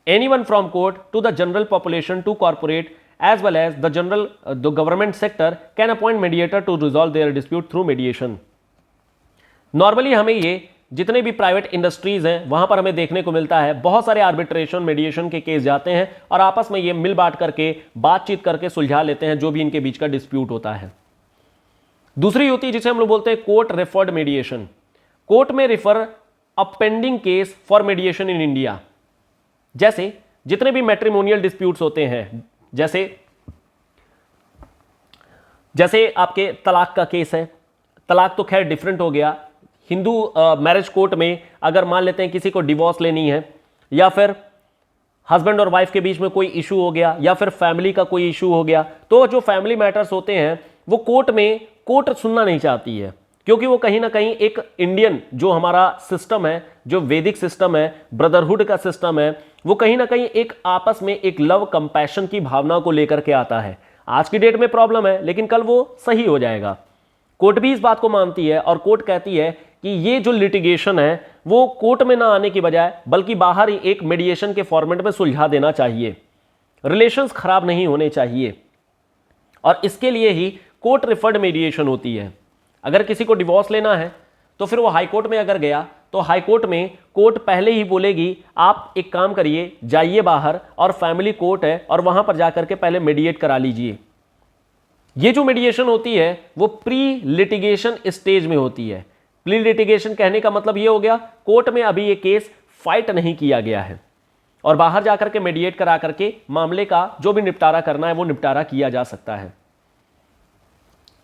Anyone from court to the general population to corporate as well as the government sector can appoint mediator to resolve their dispute through mediation. Normally हमें ये जितने भी private industries हैं वहां पर हमें देखने को मिलता है, बहुत सारे आर्बिट्रेशन मीडिएशन के केस जाते हैं और आपस में ये मिल बांट करके बातचीत करके सुलझा लेते हैं जो भी इनके बीच का डिस्प्यूट होता है। दूसरी होती है जिसे हम लोग बोलते हैं कोर्ट रेफर्ड मीडिएशन। कोर्ट में refer a pending case for mediation in India. जैसे जितने भी मैट्रिमोनियल डिस्प्यूट्स होते हैं, जैसे आपके तलाक का केस है, तलाक तो खैर डिफरेंट हो गया। हिंदू मैरिज कोर्ट में अगर मान लेते हैं किसी को डिवोर्स लेनी है या फिर हस्बैंड और वाइफ के बीच में कोई इशू हो गया या फिर फैमिली का कोई इशू हो गया, तो जो फैमिली मैटर्स होते हैं वो कोर्ट सुनना नहीं चाहती है, क्योंकि वो कहीं ना कहीं एक इंडियन जो हमारा सिस्टम है, जो वैदिक सिस्टम है, ब्रदरहुड का सिस्टम है, वो कहीं ना कहीं एक आपस में एक लव कंपैशन की भावना को लेकर के आता है। आज की डेट में प्रॉब्लम है लेकिन कल वो सही हो जाएगा। कोर्ट भी इस बात को मानती है और कोर्ट कहती है कि ये जो लिटिगेशन है वो कोर्ट में ना आने की बजाय बल्कि बाहर ही एक मीडिएशन के फॉर्मेट में सुलझा देना चाहिए, रिलेशंस खराब नहीं होने चाहिए, और इसके लिए ही कोर्ट रिफर्ड मीडिएशन होती है। अगर किसी को डिवोर्स लेना है तो फिर वो हाई कोर्ट में अगर गया तो हाई कोर्ट में कोर्ट पहले ही बोलेगी आप एक काम करिए, जाइए बाहर और फैमिली कोर्ट है और वहां पर जाकर के पहले मीडिएट करा लीजिए। ये जो मीडिएशन होती है वो प्री लिटिगेशन स्टेज में होती है। प्री लिटिगेशन कहने का मतलब ये हो गया कोर्ट में अभी ये केस फाइट नहीं किया गया है और बाहर जाकर के मीडिएट करा करके मामले का जो भी निपटारा करना है वो निपटारा किया जा सकता है।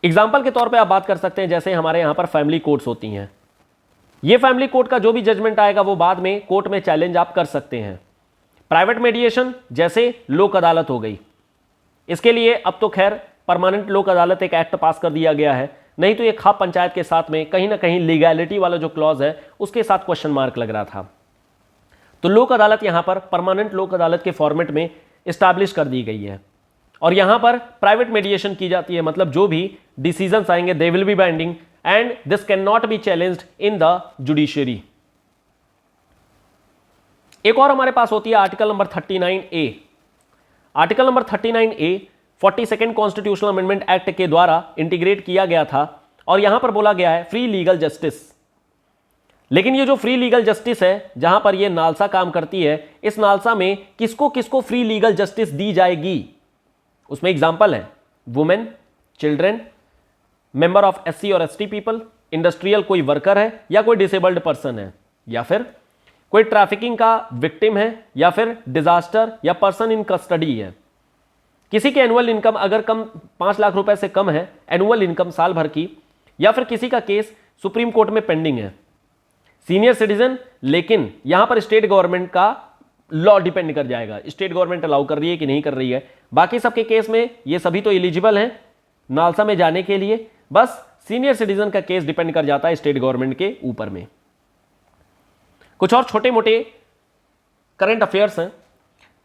एग्जाम्पल के तौर पे आप बात कर सकते हैं, जैसे हमारे यहां पर फैमिली कोर्ट्स होती हैं। ये फैमिली कोर्ट का जो भी जजमेंट आएगा वो बाद में कोर्ट में चैलेंज आप कर सकते हैं। प्राइवेट मीडिएशन जैसे लोक अदालत हो गई, इसके लिए अब तो खैर परमानेंट लोक अदालत एक एक्ट पास कर दिया गया है, नहीं तो ये खाप पंचायत के साथ में कहीं ना कहीं लीगैलिटी वाला जो क्लॉज है उसके साथ क्वेश्चन मार्क लग रहा था। तो लोक अदालत यहां पर परमानेंट लोक अदालत के फॉर्मेट में इस्टेब्लिश कर दी गई है और यहां पर प्राइवेट मीडिएशन की जाती है। मतलब जो भी डिसीजंस आएंगे they will be binding and this can not be challenged in the judiciary. एक और हमारे पास होती है article number 39A। Article number 39A 42nd constitutional amendment act के द्वारा इंटीग्रेट किया गया था और यहां पर बोला गया है फ्री लीगल जस्टिस। लेकिन ये जो फ्री लीगल जस्टिस है जहां पर ये नालसा काम करती है, इस नालसा में किसको किसको फ्री लीगल जस्टिस दी जाएगी, उसमें एग्जाम्पल है women, children, member of SC और एसटी पीपल, इंडस्ट्रियल कोई वर्कर है या कोई डिसेबल्ड पर्सन है, या फिर कोई ट्रैफिकिंग का विक्टिम है, या फिर डिजास्टर या पर्सन इन कस्टडी है। किसी की एनुअल इनकम अगर कम 5 लाख रुपए से कम है, एनुअल इनकम साल भर की, या फिर किसी का केस सुप्रीम कोर्ट में पेंडिंग है। सीनियर सिटीजन, लेकिन यहां पर स्टेट गवर्नमेंट का लॉ डिपेंड कर जाएगा, स्टेट गवर्नमेंट अलाउ कर रही है कि नहीं कर रही है। बाकी सबके केस में ये सभी तो एलिजिबल हैं नालसा में जाने के लिए, बस सीनियर सिटीजन का केस डिपेंड कर जाता है स्टेट गवर्नमेंट के ऊपर में। कुछ और छोटे मोटे करंट अफेयर्स हैं।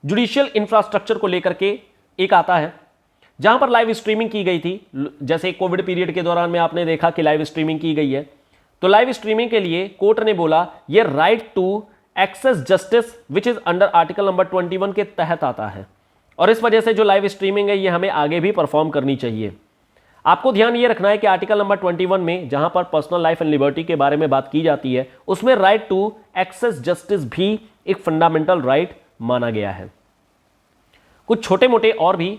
जुडिशियल इंफ्रास्ट्रक्चर को लेकर के एक आता है जहां पर लाइव स्ट्रीमिंग की गई थी, जैसे कोविड पीरियड के दौरान में आपने देखा कि लाइव स्ट्रीमिंग की गई है, तो लाइव स्ट्रीमिंग के लिए कोर्ट ने बोला ये right to access justice which is under article number 21 के तहत आता है और इस वजह से जो लाइव स्ट्रीमिंग है ये हमें आगे भी परफॉर्म करनी चाहिए। आपको ध्यान ये रखना है कि आर्टिकल नंबर 21 में जहां पर पर्सनल लाइफ एंड लिबर्टी के बारे में बात की जाती है उसमें राइट टू एक्सेस जस्टिस भी एक फंडामेंटल राइट माना गया है। कुछ छोटे मोटे और भी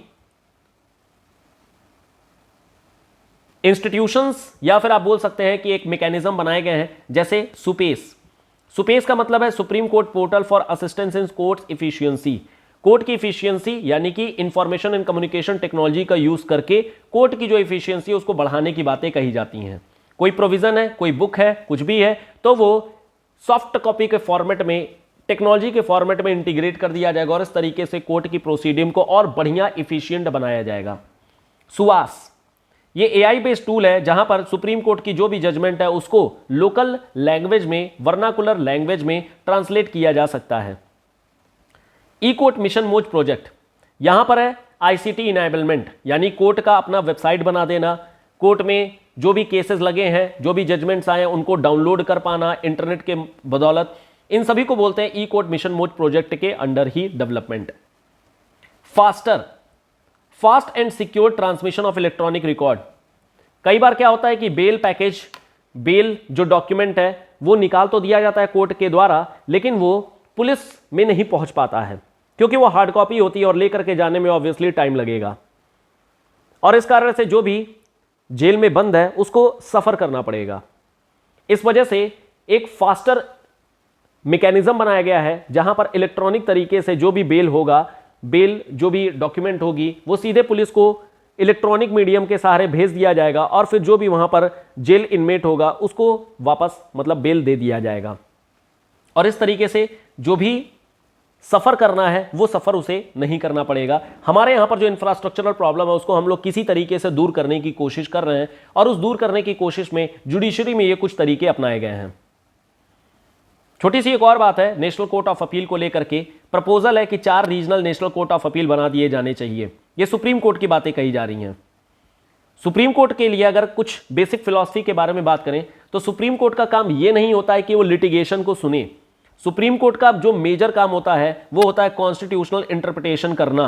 इंस्टीट्यूशंस या फिर आप बोल सकते हैं कि एक मैकेनिज्म बनाए गए हैं, जैसे सुपेस। सुपेस का मतलब है supreme court portal for assistance in court efficiency. Court की इफिशियंसी यानी कि इंफॉर्मेशन एंड कम्युनिकेशन टेक्नोलॉजी का यूज करके कोर्ट की जो इफिशियंसी है उसको बढ़ाने की बातें कही जाती हैं। कोई प्रोविजन है, कोई बुक है, कुछ भी है, तो वो सॉफ्ट कॉपी के फॉर्मेट में टेक्नोलॉजी के फॉर्मेट में इंटीग्रेट कर दिया जाएगा और इस तरीके से कोर्ट की प्रोसीडिंग को और बढ़िया इफिशियंट बनाया जाएगा। सुवास ये एआई बेस्ड टूल है जहां पर सुप्रीम कोर्ट की जो भी जजमेंट है उसको लोकल लैंग्वेज में, वर्नाकुलर लैंग्वेज में ट्रांसलेट किया जा सकता है। ई कोर्ट मिशन मोज प्रोजेक्ट, यहां पर है आईसीटी इनेबलमेंट, यानी कोर्ट का अपना वेबसाइट बना देना, कोर्ट में जो भी केसेस लगे हैं, जो भी जजमेंट्स आए हैं उनको डाउनलोड कर पाना इंटरनेट के बदौलत, इन सभी को बोलते हैं ई कोर्ट मिशन मोज प्रोजेक्ट के under he development. Fast and secure transmission of electronic record, कई बार क्या होता है कि बेल पैकेज, बेल जो डॉक्यूमेंट है वो निकाल तो दिया जाता है कोर्ट के द्वारा, लेकिन वो पुलिस में नहीं पहुंच पाता है क्योंकि वो हार्ड कॉपी होती है और लेकर के जाने में ऑब्वियसली टाइम लगेगा, और इस कारण से जो भी जेल में बंद है उसको सफर करना पड़ेगा। इस वजह से एक फास्टर मैकेनिज्म बनाया गया है जहां पर इलेक्ट्रॉनिक तरीके से जो भी बेल होगा, बेल जो भी डॉक्यूमेंट होगी वो सीधे पुलिस को इलेक्ट्रॉनिक मीडियम के सहारे भेज दिया जाएगा और फिर जो भी वहां पर जेल इनमेट होगा उसको वापस मतलब बेल दे दिया जाएगा, और इस तरीके से जो भी सफर करना है वो सफर उसे नहीं करना पड़ेगा। हमारे यहां पर जो इंफ्रास्ट्रक्चरल प्रॉब्लम है उसको हम लोग किसी तरीके से दूर करने की कोशिश कर रहे हैं, और उस दूर करने की कोशिश में जुडिशरी में ये कुछ तरीके अपनाए गए हैं। छोटी सी एक और बात है नेशनल कोर्ट ऑफ अपील को लेकर के, प्रपोजल है कि 4 regional national court of appeal बना दिए जाने चाहिए। ये सुप्रीम कोर्ट की बातें कही जा रही हैं। सुप्रीम कोर्ट के लिए अगर कुछ बेसिक फिलॉसफी के बारे में बात करें तो सुप्रीम कोर्ट का काम यह नहीं होता है कि वो लिटिगेशन को सुने। सुप्रीम कोर्ट का जो मेजर काम होता है वो होता है कॉन्स्टिट्यूशनल इंटरप्रिटेशन करना।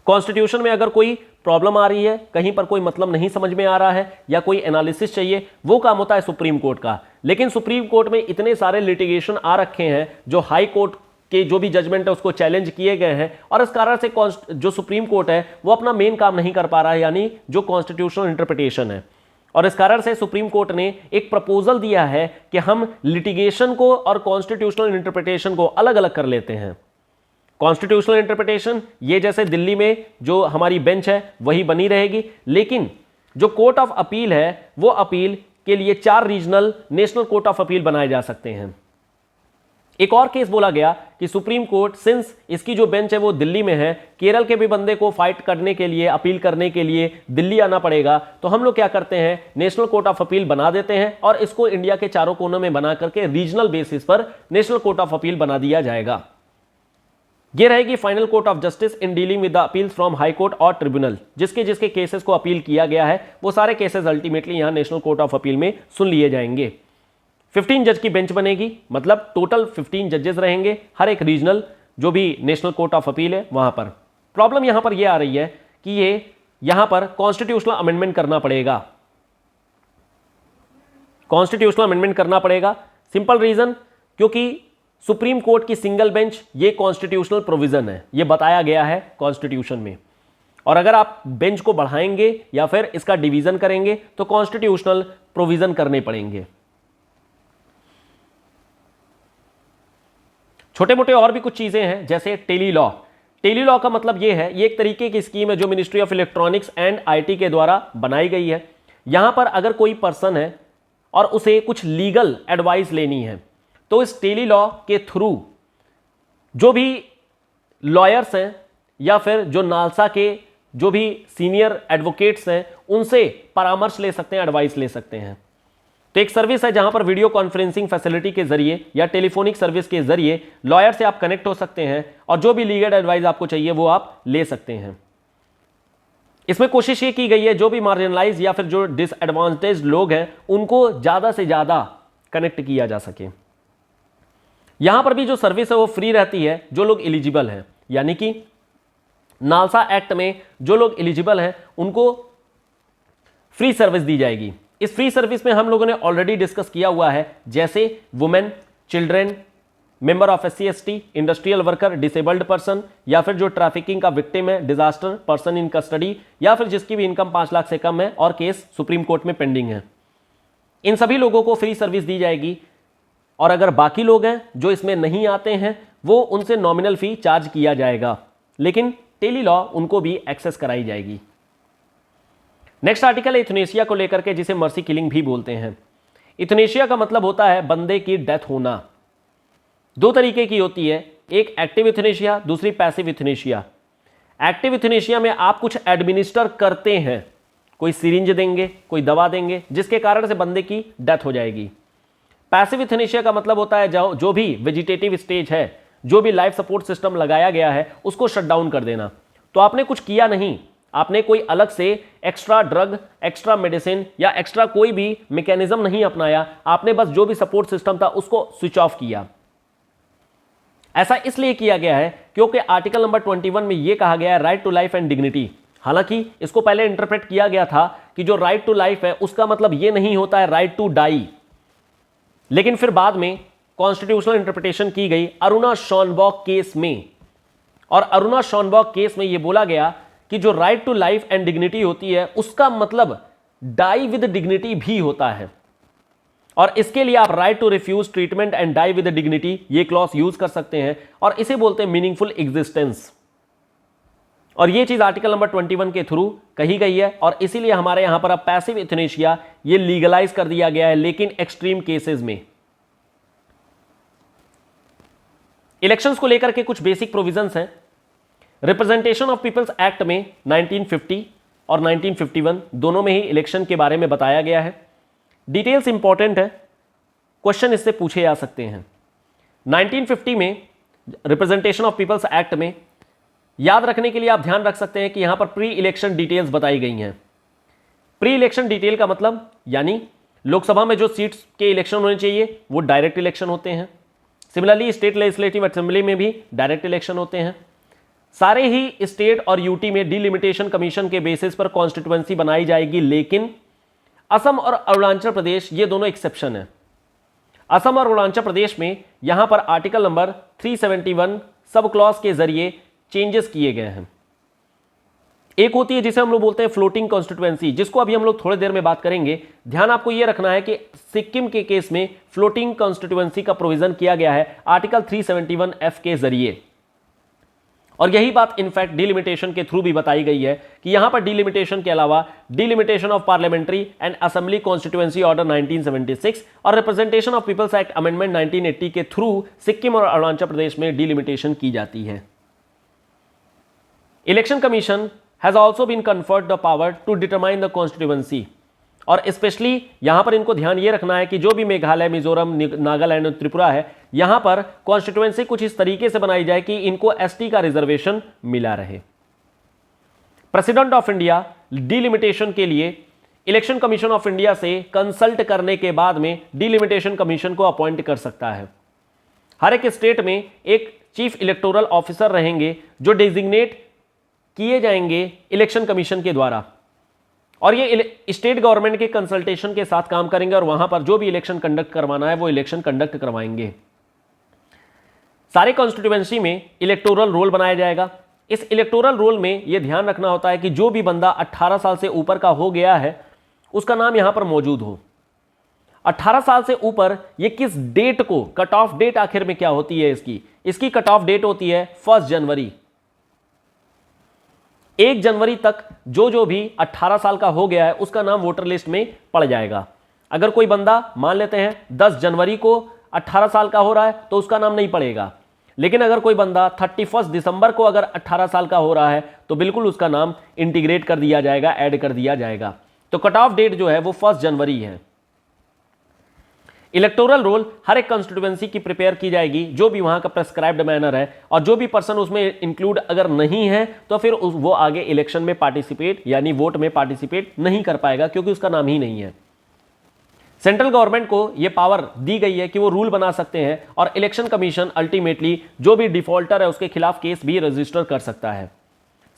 कॉन्स्टिट्यूशन में अगर कोई प्रॉब्लम आ रही है, कहीं पर कोई मतलब नहीं समझ में आ रहा है या कोई एनालिसिस चाहिए, वो काम होता है सुप्रीम कोर्ट का। लेकिन सुप्रीम कोर्ट में इतने सारे लिटिगेशन आ रखे हैं जो हाई कोर्ट के जो भी जजमेंट है उसको चैलेंज किए गए हैं, और इस कारण से जो सुप्रीम कोर्ट है वो अपना मेन काम नहीं कर पा रहा है, यानी जो कॉन्स्टिट्यूशनल इंटरप्रिटेशन है। और इस कारण से सुप्रीम कोर्ट ने एक प्रपोजल दिया है कि हम लिटिगेशन को और कॉन्स्टिट्यूशनल इंटरप्रिटेशन को अलग अलग कर लेते हैं। कॉन्स्टिट्यूशनल इंटरप्रिटेशन ये जैसे दिल्ली में जो हमारी बेंच है वही बनी रहेगी, लेकिन जो कोर्ट ऑफ अपील है वो अपील के लिए 4 regional national court of appeal बनाए जा सकते हैं। एक और केस बोला गया कि सुप्रीम कोर्ट सिंस इसकी जो बेंच है वो दिल्ली में है, केरल के भी बंदे को फाइट करने के लिए, अपील करने के लिए दिल्ली आना पड़ेगा, तो हम लोग क्या करते हैं नेशनल कोर्ट ऑफ अपील बना देते हैं और इसको इंडिया के चारों कोनों में बना करके रीजनल बेसिस पर नेशनल कोर्ट ऑफ अपील बना दिया जाएगा। ये रहेगी final court of justice in dealing with the appeals from high court और ट्रिब्यूनल। जिसके जिसके केसेस को अपील किया गया है वो सारे केसेस अल्टीमेटली यहां नेशनल कोर्ट ऑफ अपील में सुन लिए जाएंगे। 15 जज की बेंच बनेगी, मतलब टोटल 15 जजेस रहेंगे हर एक रीजनल जो भी नेशनल कोर्ट ऑफ अपील है वहां पर। प्रॉब्लम यहां पर यह आ रही है कि ये यहां पर कॉन्स्टिट्यूशनल अमेंडमेंट करना पड़ेगा। कॉन्स्टिट्यूशनल अमेंडमेंट करना पड़ेगा, सिंपल रीजन क्योंकि सुप्रीम कोर्ट की सिंगल बेंच ये कॉन्स्टिट्यूशनल प्रोविजन है, ये बताया गया है कॉन्स्टिट्यूशन में, और अगर आप बेंच को बढ़ाएंगे या फिर इसका डिवीजन करेंगे तो कॉन्स्टिट्यूशनल प्रोविजन करने पड़ेंगे। छोटे मोटे और भी कुछ चीजें हैं जैसे टेली लॉ। टेली लॉ का मतलब यह है, ये एक तरीके की स्कीम है जो ministry of electronics and IT के द्वारा बनाई गई है। यहां पर अगर कोई पर्सन है और उसे कुछ लीगल एडवाइस लेनी है तो इस टेली लॉ के थ्रू जो भी लॉयर्स हैं या फिर जो नालसा के जो भी सीनियर एडवोकेट्स हैं उनसे परामर्श ले सकते हैं, एडवाइस ले सकते हैं। तो एक सर्विस है जहां पर वीडियो कॉन्फ्रेंसिंग फैसिलिटी के जरिए या टेलीफोनिक सर्विस के जरिए लॉयर से आप कनेक्ट हो सकते हैं और जो भी लीगल एडवाइस आपको चाहिए वो आप ले सकते हैं। इसमें कोशिश ये की गई है जो भी मार्जिनलाइज या फिर जो डिसएडवांटेज लोग हैं उनको ज्यादा से ज्यादा कनेक्ट किया जा सके। यहां पर भी जो सर्विस है वो फ्री रहती है जो लोग एलिजिबल हैं, यानी कि नालसा एक्ट में जो लोग एलिजिबल हैं उनको फ्री सर्विस दी जाएगी। इस फ्री सर्विस में हम लोगों ने ऑलरेडी डिस्कस किया हुआ है, जैसे women, children, member of SC ST, industrial worker, disabled person, या फिर जो ट्रैफिकिंग का विक्टिम है, डिजास्टर, पर्सन इन कस्टडी, या फिर जिसकी भी इनकम 5 लाख से कम है और केस सुप्रीम कोर्ट में पेंडिंग है। इन सभी लोगों को फ्री सर्विस दी जाएगी। और अगर बाकी लोग हैं जो इसमें नहीं आते हैं वो उनसे नॉमिनल फी चार्ज किया जाएगा, लेकिन टेली लॉ उनको भी एक्सेस कराई जाएगी। नेक्स्ट आर्टिकल है यूथनेसिया को लेकर के, जिसे मर्सी किलिंग भी बोलते हैं। इथनेशिया का मतलब होता है बंदे की डेथ होना। दो तरीके की होती है, एक एक्टिव इथनेशिया, दूसरी पैसिव इथनेशिया। एक्टिव इथनेशिया में आप कुछ एडमिनिस्टर करते हैं, कोई सिरिंज देंगे, कोई दवा देंगे, जिसके कारण से बंदे की डेथ हो जाएगी। पैसिव इथनेशिया का मतलब होता है जो भी वेजिटेटिव स्टेज है, जो भी लाइफ सपोर्ट सिस्टम लगाया गया है, उसको शट डाउन कर देना। तो आपने कुछ किया नहीं, आपने कोई अलग से एक्स्ट्रा ड्रग, एक्स्ट्रा मेडिसिन या एक्स्ट्रा कोई भी मैकेनिज्म नहीं अपनाया, आपने बस जो भी सपोर्ट सिस्टम था उसको स्विच ऑफ किया। ऐसा इसलिए किया गया है क्योंकि आर्टिकल नंबर 21 में यह कहा गया है right to life and dignity. हालांकि इसको पहले इंटरप्रेट किया गया था कि जो राइट टू लाइफ है उसका मतलब यह नहीं होता है राइट टू डाई, लेकिन फिर बाद में कॉन्स्टिट्यूशनल इंटरप्रिटेशन की गई अरुणा शॉनबॉक केस में, और अरुणा शॉनबॉक केस में यह बोला गया कि जो right to life and dignity होती है उसका मतलब डाई विद डिग्निटी भी होता है, और इसके लिए आप right to refuse treatment and die with dignity ये क्लॉज यूज कर सकते हैं, और इसे बोलते हैं मीनिंगफुल एग्जिस्टेंस। और ये चीज आर्टिकल नंबर 21 के थ्रू कही गई है, और इसीलिए हमारे यहां पर अब पैसिव इथनेशिया ये लीगलाइज कर दिया गया है, लेकिन एक्सट्रीम केसेस में। इलेक्शंस को लेकर के कुछ बेसिक प्रोविजंस हैं। रिप्रेजेंटेशन ऑफ पीपल्स एक्ट में 1950 और 1951 दोनों में ही इलेक्शन के बारे में बताया गया है। डिटेल्स इंपॉर्टेंट है, क्वेश्चन इससे पूछे जा सकते हैं। 1950 में रिप्रेजेंटेशन ऑफ पीपल्स एक्ट में याद रखने के लिए आप ध्यान रख सकते हैं कि यहां पर प्री इलेक्शन डिटेल्स बताई गई हैं। प्री इलेक्शन डिटेल का मतलब यानी लोकसभा में जो सीट्स के इलेक्शन होने चाहिए वो डायरेक्ट इलेक्शन होते हैं। सिमिलरली स्टेट लेजिस्लेटिव असेंबली में भी डायरेक्ट इलेक्शन होते हैं। सारे ही स्टेट और यूटी में डिलिमिटेशन कमीशन के बेसिस पर कॉन्स्टिट्यूएंसी बनाई जाएगी, लेकिन असम और अरुणाचल प्रदेश ये दोनों एक्सेप्शन है। असम और अरुणाचल प्रदेश में यहां पर आर्टिकल नंबर 371 सब क्लॉज के जरिए चेंजेस किए गए हैं। एक होती है जिसे हम लोग बोलते हैं फ्लोटिंग कॉन्स्टिट्यूएंसी, जिसको अभी हम लोग थोड़ी देर में बात करेंगे। ध्यान आपको यह रखना है कि सिक्किम के केस में फ्लोटिंग कॉन्स्टिट्यूएंसी का प्रोविजन किया गया है आर्टिकल 371F के जरिए, और यही बात इनफैक्ट डिलिमिटेशन के थ्रू भी बताई गई है कि यहां पर डिलिमिटेशन के अलावा delimitation of parliamentary and assembly constituency order 1976 और representation of peoples act amendment 1980 के थ्रू सिक्किम और अरुणाचल प्रदेश में डिलिमिटेशन की जाती है। Election commission has also been conferred the power to determine the constituency, और स्पेशली यहां पर इनको ध्यान ये रखना है कि जो भी मेघालय, मिजोरम, नागालैंड और त्रिपुरा है, यहां पर कॉन्स्टिट्यूएंसी कुछ इस तरीके से बनाई जाए कि इनको एसटी का रिजर्वेशन मिला रहे। प्रेसिडेंट ऑफ इंडिया डिलिमिटेशन के लिए इलेक्शन कमीशन ऑफ इंडिया से कंसल्ट करने के बाद में डिलिमिटेशन कमीशन को अपॉइंट कर सकता है। हर एक स्टेट में एक चीफ इलेक्टोरल ऑफिसर रहेंगे जो डेजिग्नेट किए जाएंगे इलेक्शन कमीशन के द्वारा, और ये स्टेट गवर्नमेंट के कंसल्टेशन के साथ काम करेंगे, और वहां पर जो भी इलेक्शन कंडक्ट करवाना है वो इलेक्शन कंडक्ट करवाएंगे। सारे कॉन्स्टिट्यूएंसी में इलेक्टोरल रोल बनाया जाएगा। इस इलेक्टोरल रोल में यह ध्यान रखना होता है कि जो भी बंदा 18 साल से ऊपर का हो गया है उसका नाम यहां पर मौजूद हो। 18 साल से ऊपर ये किस डेट को, कट ऑफ डेट आखिर में क्या होती है इसकी कट ऑफ डेट होती है 1 जनवरी। 1 जनवरी तक जो भी 18 साल का हो गया है उसका नाम वोटर लिस्ट में पड़ जाएगा। अगर कोई बंदा मान लेते हैं 10 जनवरी को 18 साल का हो रहा है तो उसका नाम नहीं पड़ेगा, लेकिन अगर कोई बंदा 31 दिसंबर को अगर 18 साल का हो रहा है तो बिल्कुल उसका नाम इंटीग्रेट कर दिया जाएगा, ऐड कर दिया जाएगा। तो कट ऑफ डेट जो है वो 1 जनवरी है। इलेक्टोरल रोल हर एक कॉन्स्टिट्यूएंसी की प्रिपेयर की जाएगी, जो भी वहां का प्रेस्क्राइब्ड मैनर है, और जो भी पर्सन उसमें इंक्लूड अगर नहीं है तो फिर वो आगे इलेक्शन में पार्टिसिपेट यानी वोट में पार्टिसिपेट नहीं कर पाएगा, क्योंकि उसका नाम ही नहीं है। सेंट्रल गवर्नमेंट को यह पावर दी गई है कि वो रूल बना सकते हैं, और इलेक्शन कमीशन अल्टीमेटली जो भी डिफॉल्टर है उसके खिलाफ केस भी रजिस्टर कर सकता है।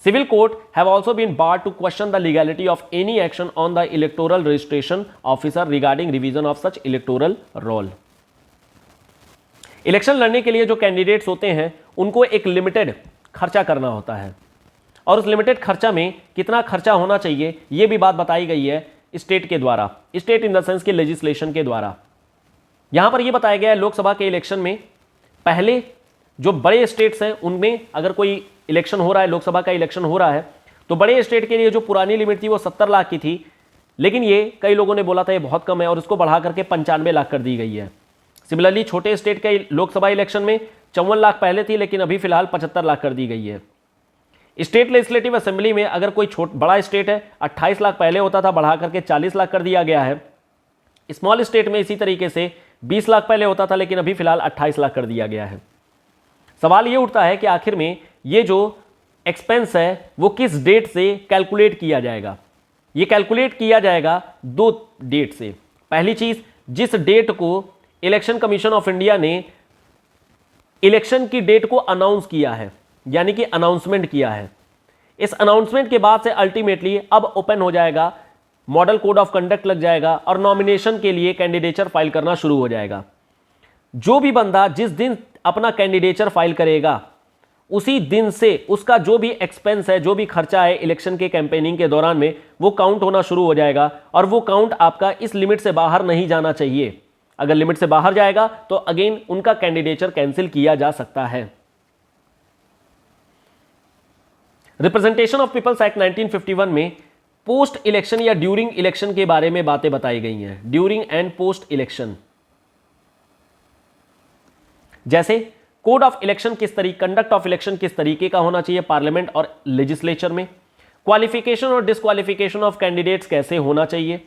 Civil court have also been barred to question the legality of any action on the electoral registration officer regarding revision of such electoral roll. Election लड़ने के लिए जो कैंडिडेट्स होते हैं उनको एक लिमिटेड खर्चा करना होता है, और उस लिमिटेड खर्चा में कितना खर्चा होना चाहिए यह भी बात बताई गई है स्टेट के द्वारा, स्टेट इन द सेंस के लेजिस्लेशन के द्वारा। यहां पर यह बताया गया है लोकसभा के इलेक्शन में पहले जो बड़े स्टेट्स हैं उनमें अगर कोई इलेक्शन हो रहा है, लोकसभा का इलेक्शन हो रहा है, तो बड़े स्टेट के लिए जो पुरानी लिमिट थी वो 70 लाख की थी, लेकिन ये कई लोगों ने बोला था ये बहुत कम है और इसको बढ़ा करके 95 लाख कर दी गई है। सिमिलरली छोटे स्टेट के लोकसभा इलेक्शन में 54 लाख पहले थी, लेकिन अभी फिलहाल 75 लाख कर दी गई है। स्टेट लेजिस्लेटिव असेंबली में अगर कोई बड़ा स्टेट है 28 लाख पहले होता था, बढ़ा करके 40 लाख कर दिया गया है। स्मॉल स्टेट में इसी तरीके से 20 लाख पहले होता था, लेकिन अभी फिलहाल 28 लाख कर दिया गया है। सवाल ये उठता है कि आखिर में ये जो एक्सपेंस है वो किस डेट से कैलकुलेट किया जाएगा। ये कैलकुलेट किया जाएगा 2 डेट से। पहली चीज, जिस डेट को इलेक्शन कमीशन ऑफ इंडिया ने इलेक्शन की डेट को अनाउंस किया है, यानी कि अनाउंसमेंट किया है, इस अनाउंसमेंट के बाद से अल्टीमेटली अब ओपन हो जाएगा, मॉडल कोड ऑफ कंडक्ट लग जाएगा और नॉमिनेशन के लिए कैंडिडेचर फाइल करना शुरू हो जाएगा। जो भी बंदा जिस दिन अपना कैंडिडेचर फाइल करेगा उसी दिन से उसका जो भी एक्सपेंस है, जो भी खर्चा है इलेक्शन के कैंपेनिंग के दौरान में, वो काउंट होना शुरू हो जाएगा और वो काउंट आपका इस लिमिट से बाहर नहीं जाना चाहिए। अगर लिमिट से बाहर जाएगा तो अगेन उनका कैंडिडेचर कैंसिल किया जा सकता है। रिप्रेजेंटेशन ऑफ पीपल्स एक्ट 1951 में पोस्ट इलेक्शन या ड्यूरिंग इलेक्शन के बारे में बातें बताई गई हैं। ड्यूरिंग एंड पोस्ट इलेक्शन, जैसे कोड ऑफ इलेक्शन किस तरीके, कंडक्ट ऑफ इलेक्शन किस तरीके का होना चाहिए पार्लियामेंट और लेजिस्लेचर में, क्वालिफिकेशन और डिस्क्वालिफिकेशन ऑफ कैंडिडेट्स कैसे होना चाहिए,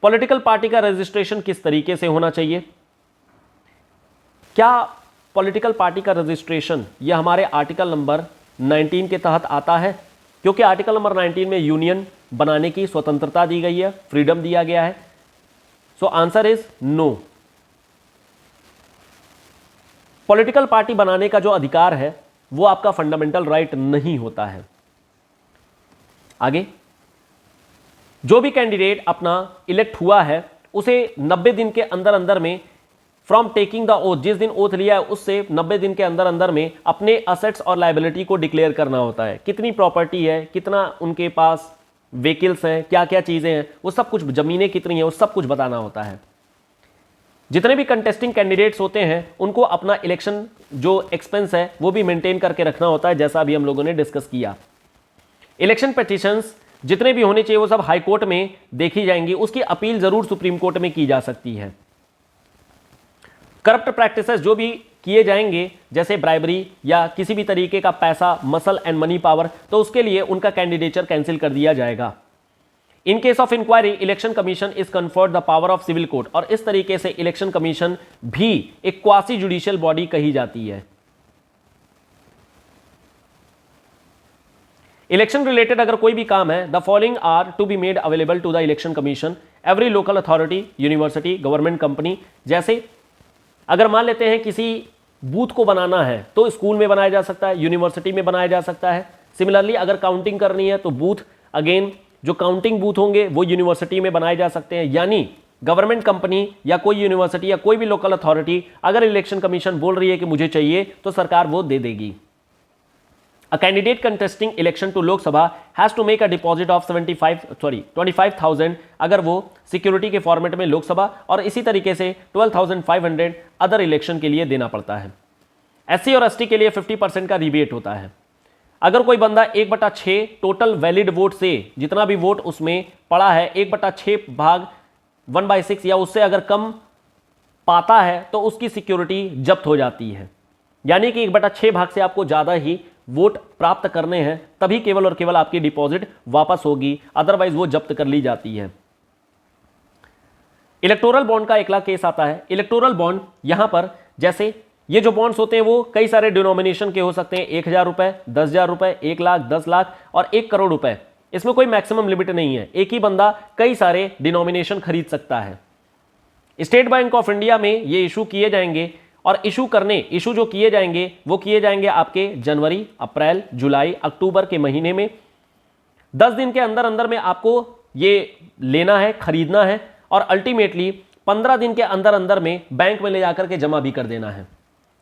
पॉलिटिकल पार्टी का रजिस्ट्रेशन किस तरीके से होना चाहिए। क्या पॉलिटिकल पार्टी का रजिस्ट्रेशन यह हमारे आर्टिकल नंबर 19 के तहत आता है? क्योंकि आर्टिकल नंबर 19 में यूनियन बनाने की स्वतंत्रता दी गई है, फ्रीडम दिया गया है। So answer is no. Political party बनाने का जो अधिकार है वो आपका फंडामेंटल राइट नहीं होता है। आगे, जो भी कैंडिडेट अपना इलेक्ट हुआ है उसे 90 दिन के अंदर अंदर में फ्रॉम टेकिंग द ओथ, जिस दिन ओथ लिया है उससे 90 दिन के अंदर अंदर में अपने असेट्स और लायबिलिटी को डिक्लेयर करना होता है। कितनी प्रॉपर्टी है, कितना उनके पास व्हीकल्स हैं, क्या क्या चीजें हैं, वो सब कुछ, जमीनें कितनी हैं, वो सब कुछ बताना होता है। जितने भी कंटेस्टिंग कैंडिडेट्स होते हैं उनको अपना इलेक्शन जो एक्सपेंस है वो भी मेंटेन करके रखना होता है, जैसा अभी हम लोगों ने डिस्कस किया। इलेक्शन पिटीशंस जितने भी होने चाहिए वो सब हाई कोर्ट में देखी जाएंगी, उसकी अपील जरूर सुप्रीम कोर्ट में की जा सकती है। करप्ट प्रैक्टिसेस जो भी किए जाएंगे, जैसे ब्राइबरी या किसी भी तरीके का पैसा, मसल एंड मनी पावर, तो उसके लिए उनका कैंडिडेचर कैंसिल कर दिया जाएगा। In case of inquiry election commission is conferred the power of civil court, और इस तरीके से इलेक्शन कमीशन भी एक क्वासी जुडिशियल बॉडी कही जाती है। इलेक्शन रिलेटेड अगर कोई भी काम है, the following are to be made available to the election commission, every local authority, university, government company. जैसे अगर मान लेते हैं किसी बूथ को बनाना है तो स्कूल में बनाया जा सकता है, यूनिवर्सिटी में बनाया जा सकता है। सिमिलरली अगर काउंटिंग करनी है तो बूथ, अगेन जो काउंटिंग बूथ होंगे वो यूनिवर्सिटी में बनाए जा सकते हैं। यानी गवर्नमेंट कंपनी या कोई यूनिवर्सिटी या कोई भी लोकल अथॉरिटी अगर इलेक्शन कमीशन बोल रही है कि मुझे चाहिए तो सरकार वो दे देगी। A candidate contesting election to Lok Sabha has to make a deposit of 25,000 अगर वो सिक्योरिटी के फॉर्मेट में लोकसभा, और इसी तरीके से 12,500 अदर इलेक्शन के लिए देना पड़ता है। एससी और एसटी के लिए 50% का रिबेट होता है। अगर कोई बंदा 1/6 टोटल वैलिड वोट से, जितना भी वोट उसमें पड़ा है, 1/6 भाग 1/6 या उससे अगर कम पाता है तो उसकी सिक्योरिटी जब्त हो जाती है। यानी कि 1/6 भाग से आपको ज्यादा ही वोट प्राप्त करने हैं, तभी केवल और केवल आपकी डिपॉजिट वापस होगी, अदरवाइज वो जब्त कर ली जाती है। इलेक्टोरल बॉन्ड का अगला केस आता है। इलेक्टोरल बॉन्ड, यहां पर जैसे ये जो बॉन्ड्स होते हैं वो कई सारे डिनोमिनेशन के हो सकते हैं, 1,000 रुपए, 10,000 रुपए, 1 लाख, 10 लाख और 1 करोड़ रुपए। इसमें कोई मैक्सिमम लिमिट नहीं है, एक ही बंदा कई सारे डिनोमिनेशन खरीद सकता है। स्टेट बैंक ऑफ इंडिया में ये इशू किए जाएंगे, और इशू जो किए जाएंगे वो किए जाएंगे आपके जनवरी, अप्रैल, जुलाई, अक्टूबर के महीने में। 10 दिन के अंदर अंदर में आपको ये लेना है, खरीदना है, और अल्टीमेटली 15 दिन के अंदर अंदर में बैंक में ले जाकर के जमा भी कर देना है।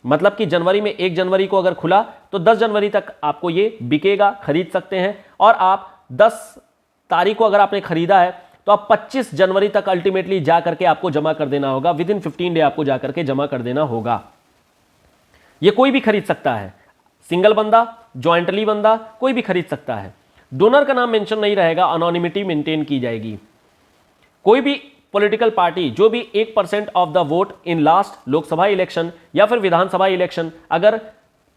मतलब कि जनवरी में 1 जनवरी को अगर खुला तो 10 जनवरी तक आपको ये बिकेगा, खरीद सकते हैं, और आप 10 तारीख को अगर आपने खरीदा है तो आप 25 जनवरी तक अल्टीमेटली जा करके आपको जमा कर देना होगा। विद इन 15 डे आपको जा करके जमा कर देना होगा। ये कोई भी खरीद सकता है, सिंगल बंदा, ज्वाइंटली बंदा, कोई भी खरीद सकता है। डोनर का नाम मेंशन नहीं रहेगा, अनोनिमिटी मेंटेन की जाएगी। कोई भी पॉलिटिकल पार्टी जो भी 1% of the vote in last Lok Sabha election या फिर विधानसभा इलेक्शन अगर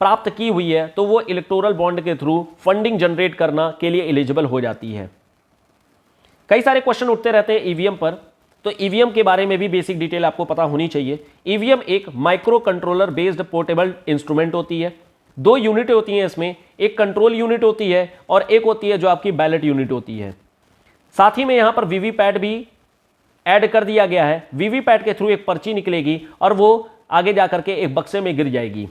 प्राप्त की हुई है तो वो इलेक्टोरल बॉन्ड के थ्रू फंडिंग जनरेट करना के लिए एलिजिबल हो जाती है। कई सारे क्वेश्चन उठते रहते हैं ईवीएम पर, तो ईवीएम के बारे में भी बेसिक डिटेल आपको पता होनी चाहिए। ईवीएम एक micro controller based portable instrument होती है। दो यूनिट होती हैं इसमें, एक कंट्रोल यूनिट होती है और एक होती है जो आपकी बैलेट यूनिट होती है। साथ ही में यहां पर वीवीपैट भी ऐड कर दिया गया है। वीवीपैट के थ्रू एक पर्ची निकलेगी और वो आगे जाकर के एक बक्से में गिर जाएगी।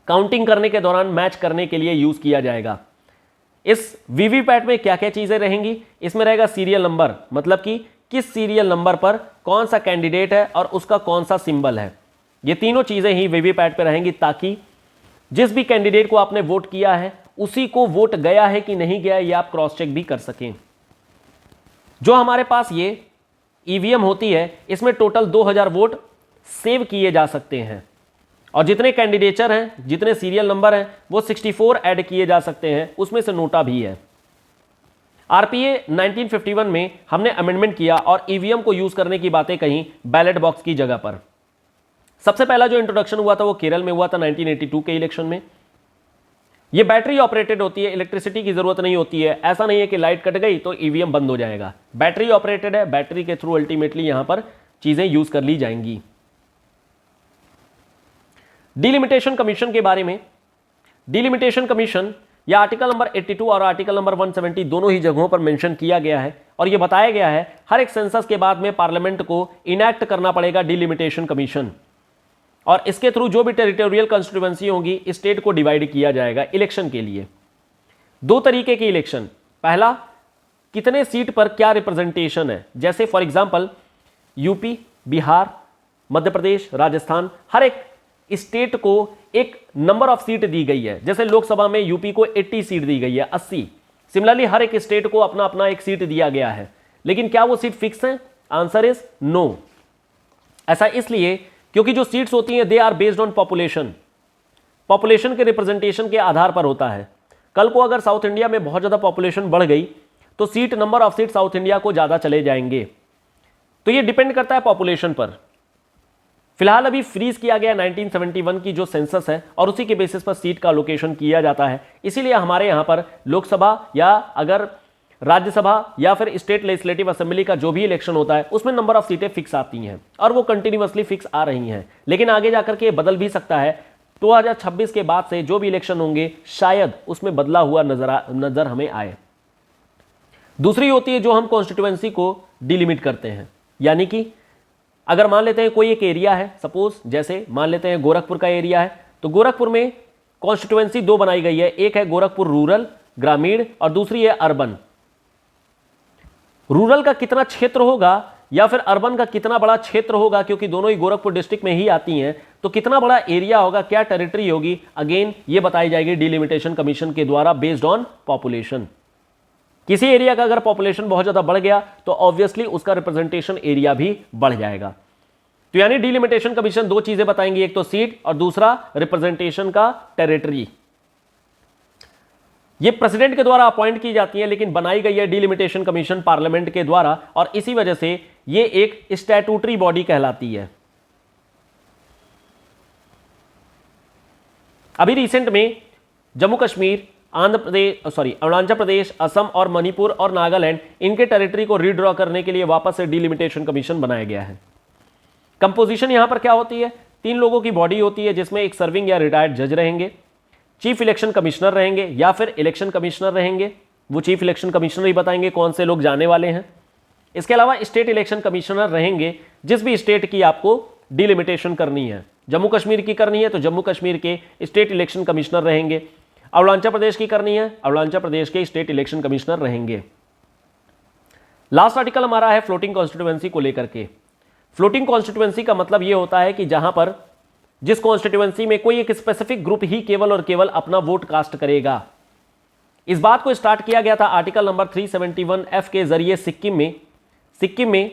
काउंटिंग करने के दौरान मैच करने के लिए यूज किया जाएगा। इस वीवीपैट में क्या क्या चीजें रहेंगी, इसमें रहेगा सीरियल नंबर, मतलब कि किस सीरियल नंबर पर कौन सा कैंडिडेट है और उसका कौन सा सिंबल है। ये तीनों चीजें ही वीवीपैट पे रहेंगी ताकि जिस भी कैंडिडेट को आपने वोट किया है उसी को वोट गया है कि नहीं गया, ये आप क्रॉस चेक भी कर सकें। जो हमारे पास ये ईवीएम होती है इसमें टोटल 2000 वोट सेव किए जा सकते हैं और जितने कैंडिडेचर हैं, जितने सीरियल नंबर हैं, वो 64 ऐड किए जा सकते हैं, उसमें से नोटा भी है। आरपीए 1951 में हमने अमेंडमेंट किया और ईवीएम को यूज करने की बातें कही बैलेट बॉक्स की जगह पर। सबसे पहला जो इंट्रोडक्शन हुआ था वो केरल में हुआ था 1982 के इलेक्शन में। ये बैटरी ऑपरेटेड होती है, इलेक्ट्रिसिटी की जरूरत नहीं होती है। ऐसा नहीं है कि लाइट कट गई तो ईवीएम बंद हो जाएगा। बैटरी ऑपरेटेड है, बैटरी के थ्रू अल्टीमेटली यहां पर चीजें यूज कर ली जाएंगी। डिलिमिटेशन कमीशन के बारे में, डिलिमिटेशन कमीशन या आर्टिकल नंबर 82 और आर्टिकल नंबर 170 दोनों ही जगहों पर मेंशन किया गया है और यह बताया गया है हर एक सेंसस के बाद में पार्लियामेंट को इनैक्ट करना पड़ेगा डिलिमिटेशन कमीशन और इसके थ्रू जो भी टेरिटोरियल कंस्टिट्यूएंसी होगी स्टेट को डिवाइड किया जाएगा इलेक्शन के लिए। दो तरीके के इलेक्शन, पहला कितने सीट पर क्या रिप्रेजेंटेशन है, जैसे for example UP, Bihar, Madhya Pradesh, Rajasthan, हर एक स्टेट को एक नंबर ऑफ सीट दी गई है। जैसे लोकसभा में यूपी को 80 सीट दी गई है, 80। सिमिलरली हर एक स्टेट को अपना अपना एक सीट दिया गया है, लेकिन क्या वो सीट फिक्स है? Answer is no. ऐसा इसलिए क्योंकि जो सीट्स होती हैं they are based on population, population के रिप्रेजेंटेशन के आधार पर होता है। कल को अगर साउथ इंडिया में बहुत ज्यादा पॉपुलेशन बढ़ गई तो seat, number of seat south India को ज्यादा चले जाएंगे, तो ये डिपेंड करता है पॉपुलेशन पर। फिलहाल अभी फ्रीज किया गया 1971 की जो सेंसस है और उसी के बेसिस पर सीट का लोकेशन किया जाता है। इसीलिए हमारे यहां पर लोकसभा या अगर राज्यसभा या फिर स्टेट लेजिस्लेटिव असेंबली का जो भी इलेक्शन होता है उसमें नंबर ऑफ सीटें फिक्स आती हैं और वो कंटिन्यूअसली फिक्स आ रही हैं, लेकिन आगे जाकर के बदल भी सकता है। 2026 के बाद से जो भी इलेक्शन होंगे शायद उसमें बदला हुआ नजर हमें आए। दूसरी होती है जो हम कॉन्स्टिट्यूएंसी को डिलिमिट करते हैं, यानी कि अगर मान लेते हैं कोई एक एरिया है, सपोज जैसे मान लेते हैं गोरखपुर का एरिया है, तो गोरखपुर में कॉन्स्टिट्यूएंसी दो बनाई गई है, एक है गोरखपुर रूरल ग्रामीण और दूसरी है अर्बन। रूरल का कितना क्षेत्र होगा या फिर अर्बन का कितना बड़ा क्षेत्र होगा, क्योंकि दोनों ही गोरखपुर डिस्ट्रिक्ट में ही आती हैं, तो कितना बड़ा एरिया होगा, क्या टेरिटरी होगी, अगेन ये बताई जाएगी डिलिमिटेशन कमीशन के द्वारा बेस्ड ऑन पॉपुलेशन। किसी एरिया का अगर पॉपुलेशन बहुत ज्यादा बढ़ गया तो ऑब्वियसली उसका रिप्रेजेंटेशन एरिया भी बढ़ जाएगा। तो यानी डिलिमिटेशन कमीशन दो चीजें बताएंगी, एक तो सीट और दूसरा रिप्रेजेंटेशन का टेरिटरी। ये प्रेसिडेंट के द्वारा अपॉइंट की जाती है, लेकिन बनाई गई है डिलिमिटेशन कमीशन पार्लियामेंट के द्वारा और इसी वजह से ये एक स्टैट्यूटरी बॉडी कहलाती है। अभी रिसेंट में जम्मू कश्मीर, अरुणाचल प्रदेश, असम और मणिपुर और नागालैंड, इनके टेरिटरी को रीड्रॉ करने के लिए वापस से डिलिमिटेशन कमीशन बनाया गया है। कंपोजिशन यहां पर क्या होती है? 3 लोगों की बॉडी होती है जिसमें एक सर्विंग या रिटायर्ड जज रहेंगे, चीफ इलेक्शन कमिश्नर रहेंगे या फिर इलेक्शन कमिश्नर रहेंगे, वो चीफ इलेक्शन कमिश्नर ही बताएंगे कौन से लोग जाने वाले हैं। इसके अलावा स्टेट इलेक्शन कमिश्नर रहेंगे, जिस भी स्टेट की आपको डिलिमिटेशन करनी है। जम्मू कश्मीर की करनी है तो जम्मू कश्मीर के स्टेट इलेक्शन कमिश्नर रहेंगे, अरुणाचल प्रदेश की करनी है अरुणाचल प्रदेश के स्टेट इलेक्शन कमिश्नर रहेंगे। लास्ट आर्टिकल हमारा है फ्लोटिंग कॉन्स्टिट्यूएंसी को लेकर के। फ्लोटिंग कॉन्स्टिट्यूएंसी का मतलब यह होता है कि जहां पर जिस कॉन्स्टिट्यूएंसी में कोई एक स्पेसिफिक ग्रुप ही केवल और केवल अपना वोट कास्ट करेगा। इस बात को स्टार्ट किया गया था आर्टिकल नंबर 371F के जरिए सिक्किम में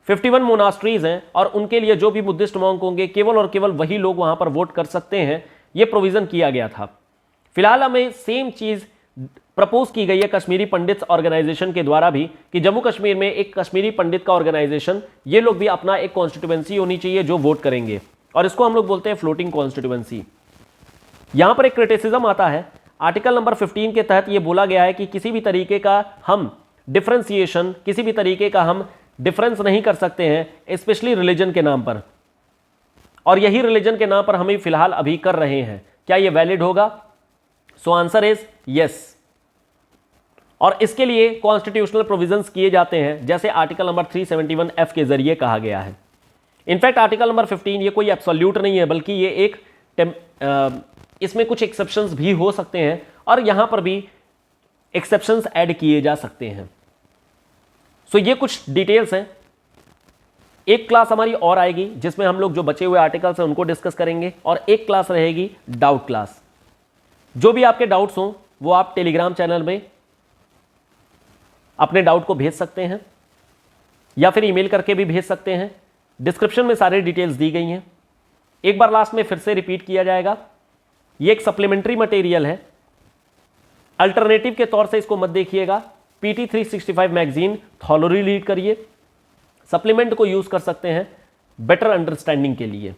51 मोनास्ट्रीज हैं और उनके लिए जो भी बुद्धिस्ट मॉन्क होंगे केवल और केवल वही लोग वहां पर वोट कर सकते हैं, यह प्रोविजन किया गया था। फिलहाल हमें सेम चीज प्रपोज की गई है कश्मीरी पंडित्स ऑर्गेनाइजेशन के द्वारा भी कि जम्मू कश्मीर में एक कश्मीरी पंडित का ऑर्गेनाइजेशन, ये लोग भी अपना एक कॉन्स्टिट्यूएंसी होनी चाहिए जो वोट करेंगे, और इसको हम लोग बोलते हैं फ्लोटिंग कॉन्स्टिट्यूएंसी। यहां पर एक क्रिटिसिज्म आता है, आर्टिकल नंबर 15 के तहत यह बोला गया है कि किसी भी तरीके का हम डिफरेंशिएशन, किसी भी तरीके का हम डिफरेंस नहीं कर सकते हैं, स्पेशली रिलीजन के नाम पर, और यही रिलीजन के नाम पर हम फिलहाल अभी कर रहे हैं। क्या यह वैलिड होगा? सो आंसर इज यस। और इसके लिए कॉन्स्टिट्यूशनल प्रोविजंस किए जाते हैं, जैसे आर्टिकल नंबर 371F के जरिए कहा गया है। इनफैक्ट आर्टिकल नंबर 15 ये कोई एब्सोल्यूट नहीं है, बल्कि ये एक इसमें कुछ एक्सेप्शंस भी हो सकते हैं, और यहां पर भी एक्सेप्शंस ऐड किए जा सकते हैं। सो ये कुछ डिटेल्स हैं। एक क्लास हमारी और आएगी जिसमें हम लोग जो बचे हुए आर्टिकल्स हैं उनको डिस्कस करेंगे, और एक क्लास रहेगी डाउट क्लास। जो भी आपके डाउट्स हों वो आप टेलीग्राम चैनल में अपने डाउट को भेज सकते हैं, या फिर ईमेल करके भी भेज सकते हैं। डिस्क्रिप्शन में सारी डिटेल्स दी गई हैं। एक बार लास्ट में फिर से रिपीट किया जाएगा, ये एक सप्लीमेंट्री मटेरियल है, अल्टरनेटिव के तौर से इसको मत देखिएगा। PT 365 मैगजीन थॉलोरी रीड करिए, सप्लीमेंट को यूज कर सकते हैं बेटर अंडरस्टैंडिंग के लिए।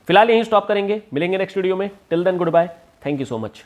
फिलहाल यहीं स्टॉप करेंगे, मिलेंगे नेक्स्ट वीडियो में। Till then goodbye, thank you so much.